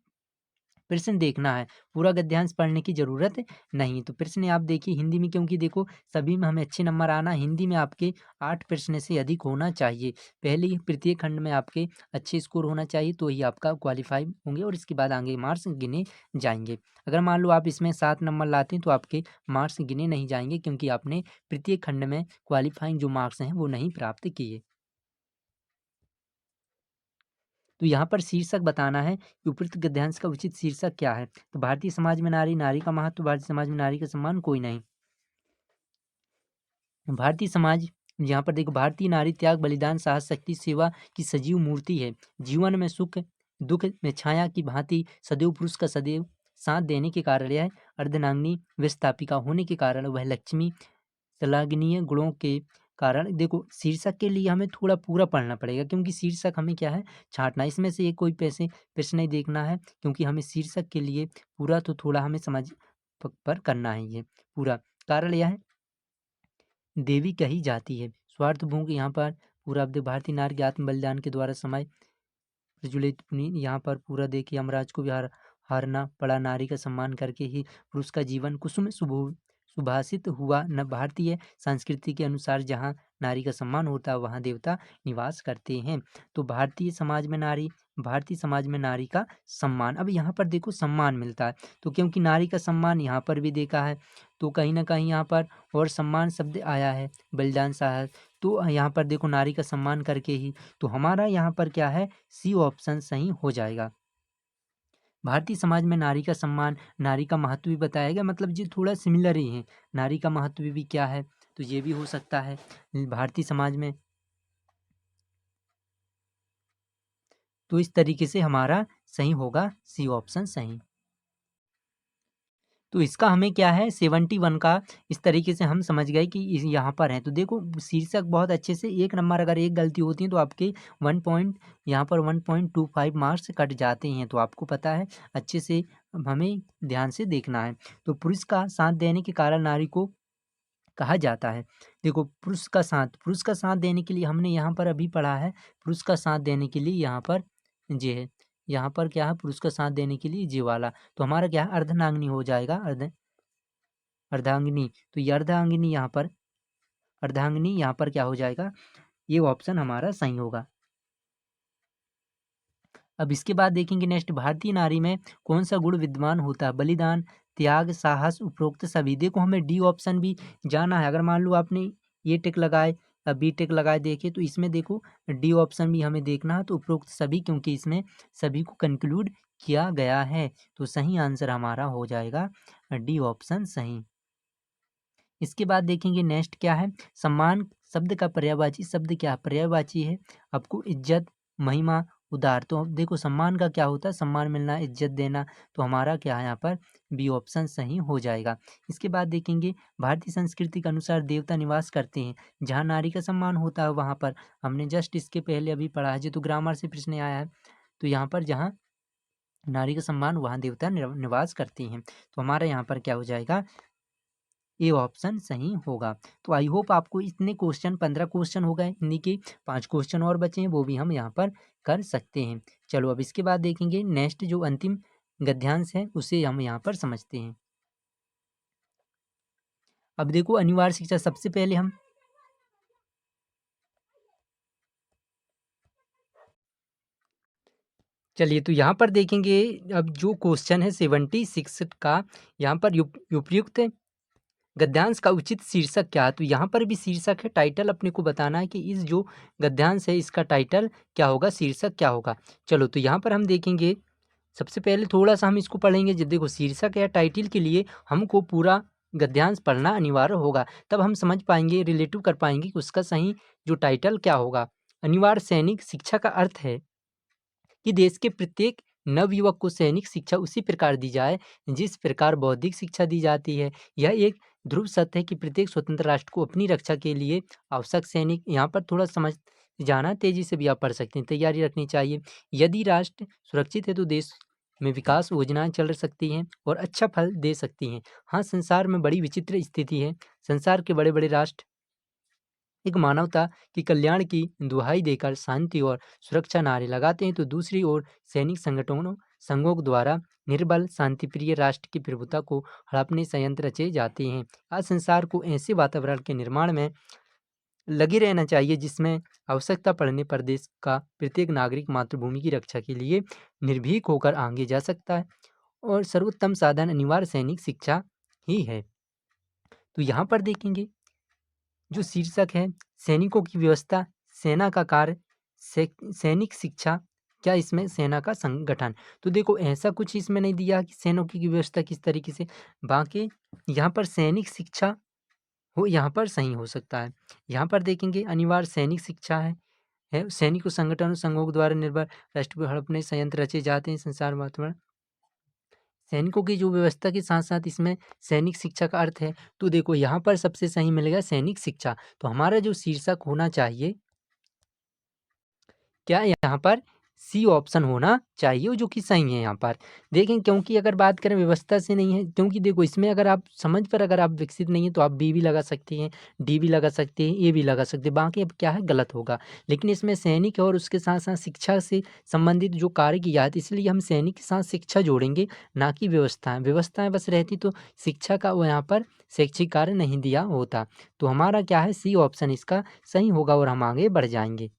प्रश्न देखना है, पूरा गद्यांश पढ़ने की ज़रूरत नहीं। तो प्रश्न आप देखिए हिंदी में, क्योंकि देखो सभी में हमें अच्छे नंबर आना, हिंदी में आपके 8 प्रश्न से अधिक होना चाहिए। पहले ही प्रत्येक खंड में आपके अच्छे स्कोर होना चाहिए, तो ही आपका क्वालिफाई होंगे और इसके बाद आगे मार्क्स गिने जाएंगे। अगर मान लो आप इसमें 7 नंबर लाते हैं तो आपके मार्क्स गिने नहीं जाएंगे, क्योंकि आपने प्रत्येक खंड में क्वालिफाइंग जो मार्क्स हैं वो नहीं प्राप्त किए। तो यहाँ पर शीर्षक बताना है कि उपयुक्त गद्यांश का उचित शीर्षक क्या है। तो भारतीय समाज में नारी, नारी का महत्व, भारतीय समाज में नारी का सम्मान कोई नहीं। भारतीय समाज, यहाँ पर देखो भारतीय नारी त्याग, बलिदान, साहस, शक्ति, सेवा की सजीव मूर्ति है। जीवन में सुख दुख में छाया की भांति सदैव पुरुष का सदैव साथ देने के कारण यह अर्धनांगिनी विस्थापिका होने के कारण वह लक्ष्मी श्लाघनीय गुणों के कारण देखो शीर्षक के लिए हमें थोड़ा पूरा पढ़ना पड़ेगा क्योंकि शीर्षक हमें क्या है छांटना, इसमें से ये कोई पैसे प्रश्न नहीं देखना है क्योंकि हमें शीर्षक के लिए पूरा तो थोड़ा हमें समझ पर करना है। ये पूरा कारण यह है देवी कही जाती है स्वार्थ भूख यहाँ पर पूरा भारतीय नारी के आत्म बलिदान के द्वारा समय प्रज्वलित पुनीत यहाँ पर पूरा देखिए यमराज को भी हारना पड़ा, नारी का सम्मान करके ही पुरुष का जीवन कुसुम सुभाषित हुआ। न भारतीय संस्कृति के अनुसार जहाँ नारी का सम्मान होता है वहाँ देवता निवास करते हैं। तो भारतीय समाज में नारी का सम्मान, अब यहाँ पर देखो सम्मान मिलता है तो क्योंकि नारी का सम्मान यहाँ पर भी देखा है तो कहीं ना कहीं यहाँ पर और सम्मान शब्द आया है बलिदान साहस, तो यहाँ पर देखो नारी का सम्मान करके ही, तो हमारा यहाँ पर क्या है सी ऑप्शन सही हो जाएगा। भारतीय समाज में नारी का सम्मान, नारी का महत्व भी बताया गया, मतलब ये थोड़ा सिमिलर ही है। नारी का महत्व भी क्या है तो ये भी हो सकता है भारतीय समाज में। तो इस तरीके से हमारा सही होगा सी ऑप्शन सही। तो इसका हमें क्या है 71 का इस तरीके से हम समझ गए कि यहाँ पर है। तो देखो शीर्षक बहुत अच्छे से, एक नंबर अगर एक गलती होती है तो आपके 1 पॉइंट यहाँ पर 1.25 मार्क्स कट जाते हैं। तो आपको पता है अच्छे से हमें ध्यान से देखना है। तो पुरुष का साथ देने के कारण नारी को कहा जाता है। देखो पुरुष का साथ देने के लिए हमने यहाँ पर अभी पढ़ा है, पुरुष का साथ देने के लिए यहाँ पर जे है, यहाँ पर क्या है पुरुष का साथ देने के लिए जे वाला, तो हमारा क्या है अर्धनांगिनी हो जाएगा, अर्धांगिनी। तो ये अर्धांगिनी यहाँ पर क्या हो जाएगा, ये ऑप्शन हमारा सही होगा। अब इसके बाद देखेंगे नेक्स्ट, भारतीय नारी में कौन सा गुण विद्यमान होता है, बलिदान, त्याग, साहस, उपरोक्त सभी। देखो हमें डी ऑप्शन भी जाना है। अगर मान लो आपने ये टिक लगाए बी टिक लगाए देखे तो इसमें देखो डी ऑप्शन भी हमें देखना है। तो उपरोक्त सभी क्योंकि इसमें सभी को कंक्लूड किया गया है, तो सही आंसर हमारा हो जाएगा डी ऑप्शन सही। इसके बाद देखेंगे नेक्स्ट क्या है, सम्मान शब्द का पर्यायवाची शब्द क्या पर्यायवाची है आपको, इज्जत, महिमा, उदार। तो देखो सम्मान का क्या होता है, सम्मान मिलना, इज्जत देना, तो हमारा क्या है यहाँ पर बी ऑप्शन सही हो जाएगा। इसके बाद देखेंगे भारतीय संस्कृति के अनुसार देवता निवास करते हैं जहाँ नारी का सम्मान होता है वहाँ पर, हमने जस्ट इसके पहले अभी पढ़ा है, जो तो ग्रामर से प्रश्न आया है। तो यहाँ पर जहाँ नारी का सम्मान वहाँ देवता निवास करते हैं, तो हमारा यहाँ पर क्या हो जाएगा ए ऑप्शन सही होगा। तो आई होप आपको इतने क्वेश्चन 15 क्वेश्चन हो गए, हिंदी के 5 क्वेश्चन और बचे हैं वो भी हम यहाँ पर कर सकते हैं। चलो अब इसके बाद देखेंगे नेक्स्ट जो अंतिम गद्यांश है उसे हम यहाँ पर समझते हैं। अब देखो अनिवार्य शिक्षा, सबसे पहले हम चलिए तो यहाँ पर देखेंगे अब जो क्वेश्चन है 76 का, यहाँ पर उपयुक्त गद्यांश का उचित शीर्षक क्या है। तो यहाँ पर भी शीर्षक है, टाइटल अपने को बताना है कि इस जो गद्यांश है इसका टाइटल क्या होगा, शीर्षक क्या होगा। चलो तो यहाँ पर हम देखेंगे सबसे पहले थोड़ा सा हम इसको पढ़ेंगे। जब देखो शीर्षक या टाइटल के लिए हमको पूरा गद्यांश पढ़ना अनिवार्य होगा, तब हम समझ पाएंगे, रिलेटिव कर पाएंगे कि उसका सही जो टाइटल क्या होगा। अनिवार्य सैनिक शिक्षा का अर्थ है कि देश के प्रत्येक नवयुवक को सैनिक शिक्षा उसी प्रकार दी जाए जिस प्रकार बौद्धिक शिक्षा दी जाती है। यह एक ध्रुव सत्य है कि प्रत्येक स्वतंत्र राष्ट्र को अपनी रक्षा के लिए आवश्यक सैनिक, यहाँ पर थोड़ा समझ जाना, तेजी से भी आप पढ़ सकते हैं, तैयारी रखनी चाहिए। यदि राष्ट्र सुरक्षित है तो देश में विकास योजनाएं चल सकती हैं और अच्छा फल दे सकती हैं। हाँ, संसार में बड़ी विचित्र स्थिति है। संसार के बड़े बड़े राष्ट्र एक मानवता की कल्याण की दुहाई देकर शांति और सुरक्षा नारे लगाते हैं, तो दूसरी ओर सैनिक संघों द्वारा निर्बल शांतिप्रिय राष्ट्र की प्रभुता को हड़पने संयंत्र रचे जाते हैं। आज संसार को ऐसे वातावरण के निर्माण में लगे रहना चाहिए जिसमें आवश्यकता पड़ने पर देश का प्रत्येक नागरिक मातृभूमि की रक्षा के लिए निर्भीक होकर आगे जा सकता है, और सर्वोत्तम साधन अनिवार्य सैनिक शिक्षा ही है। तो यहाँ पर देखेंगे जो शीर्षक है सैनिकों की व्यवस्था, सेना का कार्य, सैनिक शिक्षा, क्या इसमें सेना का संगठन। तो देखो ऐसा कुछ इसमें नहीं दिया कि सैनिकों की व्यवस्था किस तरीके से, बाकी यहाँ पर सैनिक शिक्षा हो यहाँ पर सही हो सकता है। यहाँ पर देखेंगे अनिवार्य सैनिक शिक्षा है सैनिक संगठन संघों द्वारा निर्भर राष्ट्र को हड़पने संयंत्र रचे जाते हैं, संसार वातावरण सैनिकों की जो व्यवस्था के साथ-साथ इसमें सैनिक शिक्षा का अर्थ है। तो देखो यहाँ पर सबसे सही मिलेगा सैनिक शिक्षा। तो हमारा जो शीर्षक होना चाहिए क्या यहाँ पर सी ऑप्शन होना चाहिए जो कि सही है यहाँ पर। देखें क्योंकि अगर बात करें व्यवस्था से नहीं है, क्योंकि देखो इसमें अगर आप समझ पर अगर आप विकसित नहीं है तो आप बी भी लगा सकते हैं, डी भी लगा सकते हैं, ए भी लगा सकते हैं, बाकी अब क्या है गलत होगा। लेकिन इसमें सैनिक है और उसके साथ साथ शिक्षा से संबंधित जो कार्य किया जाता है, इसलिए हम सैनिक के साथ शिक्षा जोड़ेंगे, ना कि व्यवस्थाएं। व्यवस्थाएं बस रहती तो शिक्षा का वो यहाँ पर शैक्षिक कार्य नहीं दिया होता। तो हमारा क्या है सी ऑप्शन इसका सही होगा और हम आगे बढ़ जाएंगे।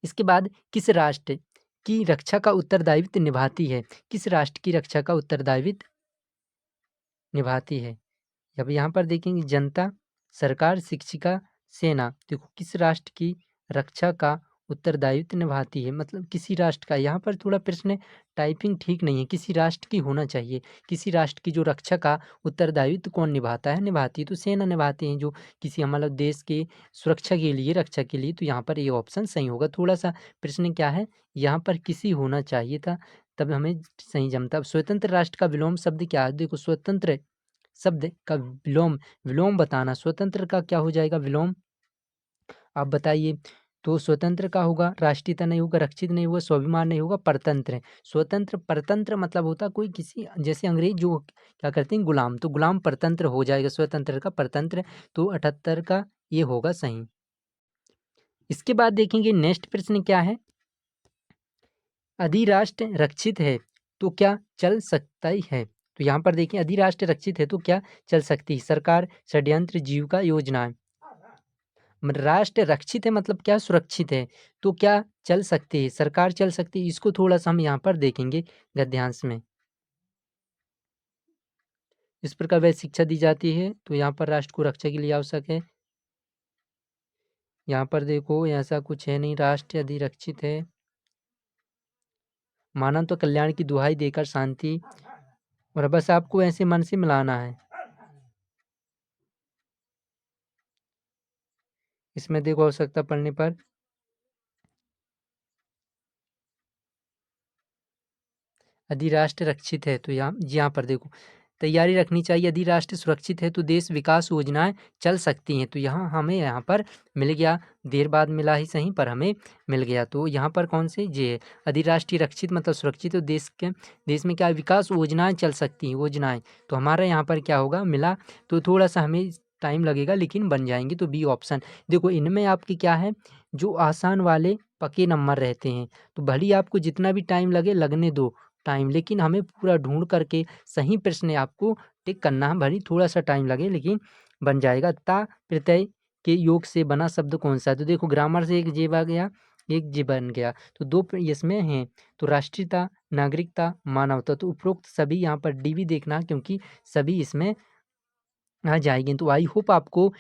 इसके बाद किस राष्ट्र की रक्षा का उत्तरदायित्व निभाती है? किस राष्ट्र की रक्षा का उत्तरदायित्व निभाती है? अब यहाँ पर देखेंगे जनता, सरकार, शिक्षिका, सेना। देखो किस राष्ट्र की रक्षा का उत्तरदायित्व निभाती है, मतलब किसी राष्ट्र का। यहाँ पर थोड़ा प्रश्न टाइपिंग ठीक नहीं है, किसी राष्ट्र की होना चाहिए। किसी राष्ट्र की जो रक्षा का उत्तरदायित्व कौन निभाता है, निभाती है तो सेना निभाती है, जो किसी हमारे देश के सुरक्षा के लिए, रक्षा के लिए। तो यहाँ पर ये ऑप्शन सही होगा। थोड़ा सा प्रश्न क्या है, यहाँ पर किसी होना चाहिए था, तब हमें सही जमता। अब स्वतंत्र राष्ट्र का विलोम शब्द क्या है? देखो स्वतंत्र शब्द का विलोम, विलोम बताना। स्वतंत्र का क्या हो जाएगा विलोम, आप बताइए। तो स्वतंत्र का होगा राष्ट्रीयता नहीं होगा, रक्षित नहीं होगा, स्वाभिमान नहीं होगा, परतंत्र। स्वतंत्र परतंत्र मतलब होता कोई किसी, जैसे अंग्रेज जो क्या करते हैं गुलाम, तो गुलाम परतंत्र हो जाएगा, स्वतंत्र का परतंत्र। तो 78 का ये होगा सही। इसके बाद देखेंगे नेक्स्ट प्रश्न क्या है, अधिराष्ट्र रक्षित है तो क्या चल सकता ही है? तो यहाँ पर देखिए अधिराष्ट्र रक्षित है तो क्या चल सकती है? सरकार, षड्यंत्र, जीविका, योजनाएं। राष्ट्र रक्षित है मतलब क्या सुरक्षित है, तो क्या चल सकती है? सरकार चल सकती है। इसको थोड़ा सा हम यहाँ पर देखेंगे गद्यांश में। इस प्रकार वह शिक्षा दी जाती है तो यहाँ पर राष्ट्र को रक्षा के लिए आवश्यक है। यहाँ पर देखो ऐसा कुछ है नहीं, राष्ट्र अधिरक्षित है। मानव तो कल्याण की दुहाई देकर शांति, और बस आपको ऐसे मन से मिलाना है। इसमें देखो आवश्यकता पड़ने पर अधिराष्ट्र रक्षित है तो यहाँ पर देखो तैयारी रखनी चाहिए। यदि राष्ट्र सुरक्षित है तो देश विकास योजनाएं चल सकती हैं। तो यहाँ हमें यहाँ पर मिल गया, देर बाद मिला ही सही पर हमें मिल गया। तो यहाँ पर कौन से जे है, अधिराष्ट्रीय रक्षित मतलब सुरक्षित, तो देश में क्या विकास योजनाएं चल सकती हैं, योजनाएं। तो हमारा यहाँ पर क्या होगा मिला। तो थोड़ा सा हमें टाइम लगेगा लेकिन बन जाएंगे। तो बी ऑप्शन। देखो इनमें आपके क्या है, जो आसान वाले पक्के नंबर रहते हैं, तो भले ही आपको जितना भी टाइम लगे लगने दो टाइम, लेकिन हमें पूरा ढूंढ करके सही प्रश्न आपको टिक करना है। भले थोड़ा सा टाइम लगे लेकिन बन जाएगा। ता प्रत्यय के योग से बना शब्द कौन सा है? तो देखो ग्रामर से एक जेब आ गया, एक जे बन गया, तो दो इसमें हैं। तो राष्ट्रीयता, नागरिकता, मानवता। तो उपरोक्त सभी यहाँ पर डी भी देखना क्योंकि सभी इसमें आ जाएगी। तो आई होप आपको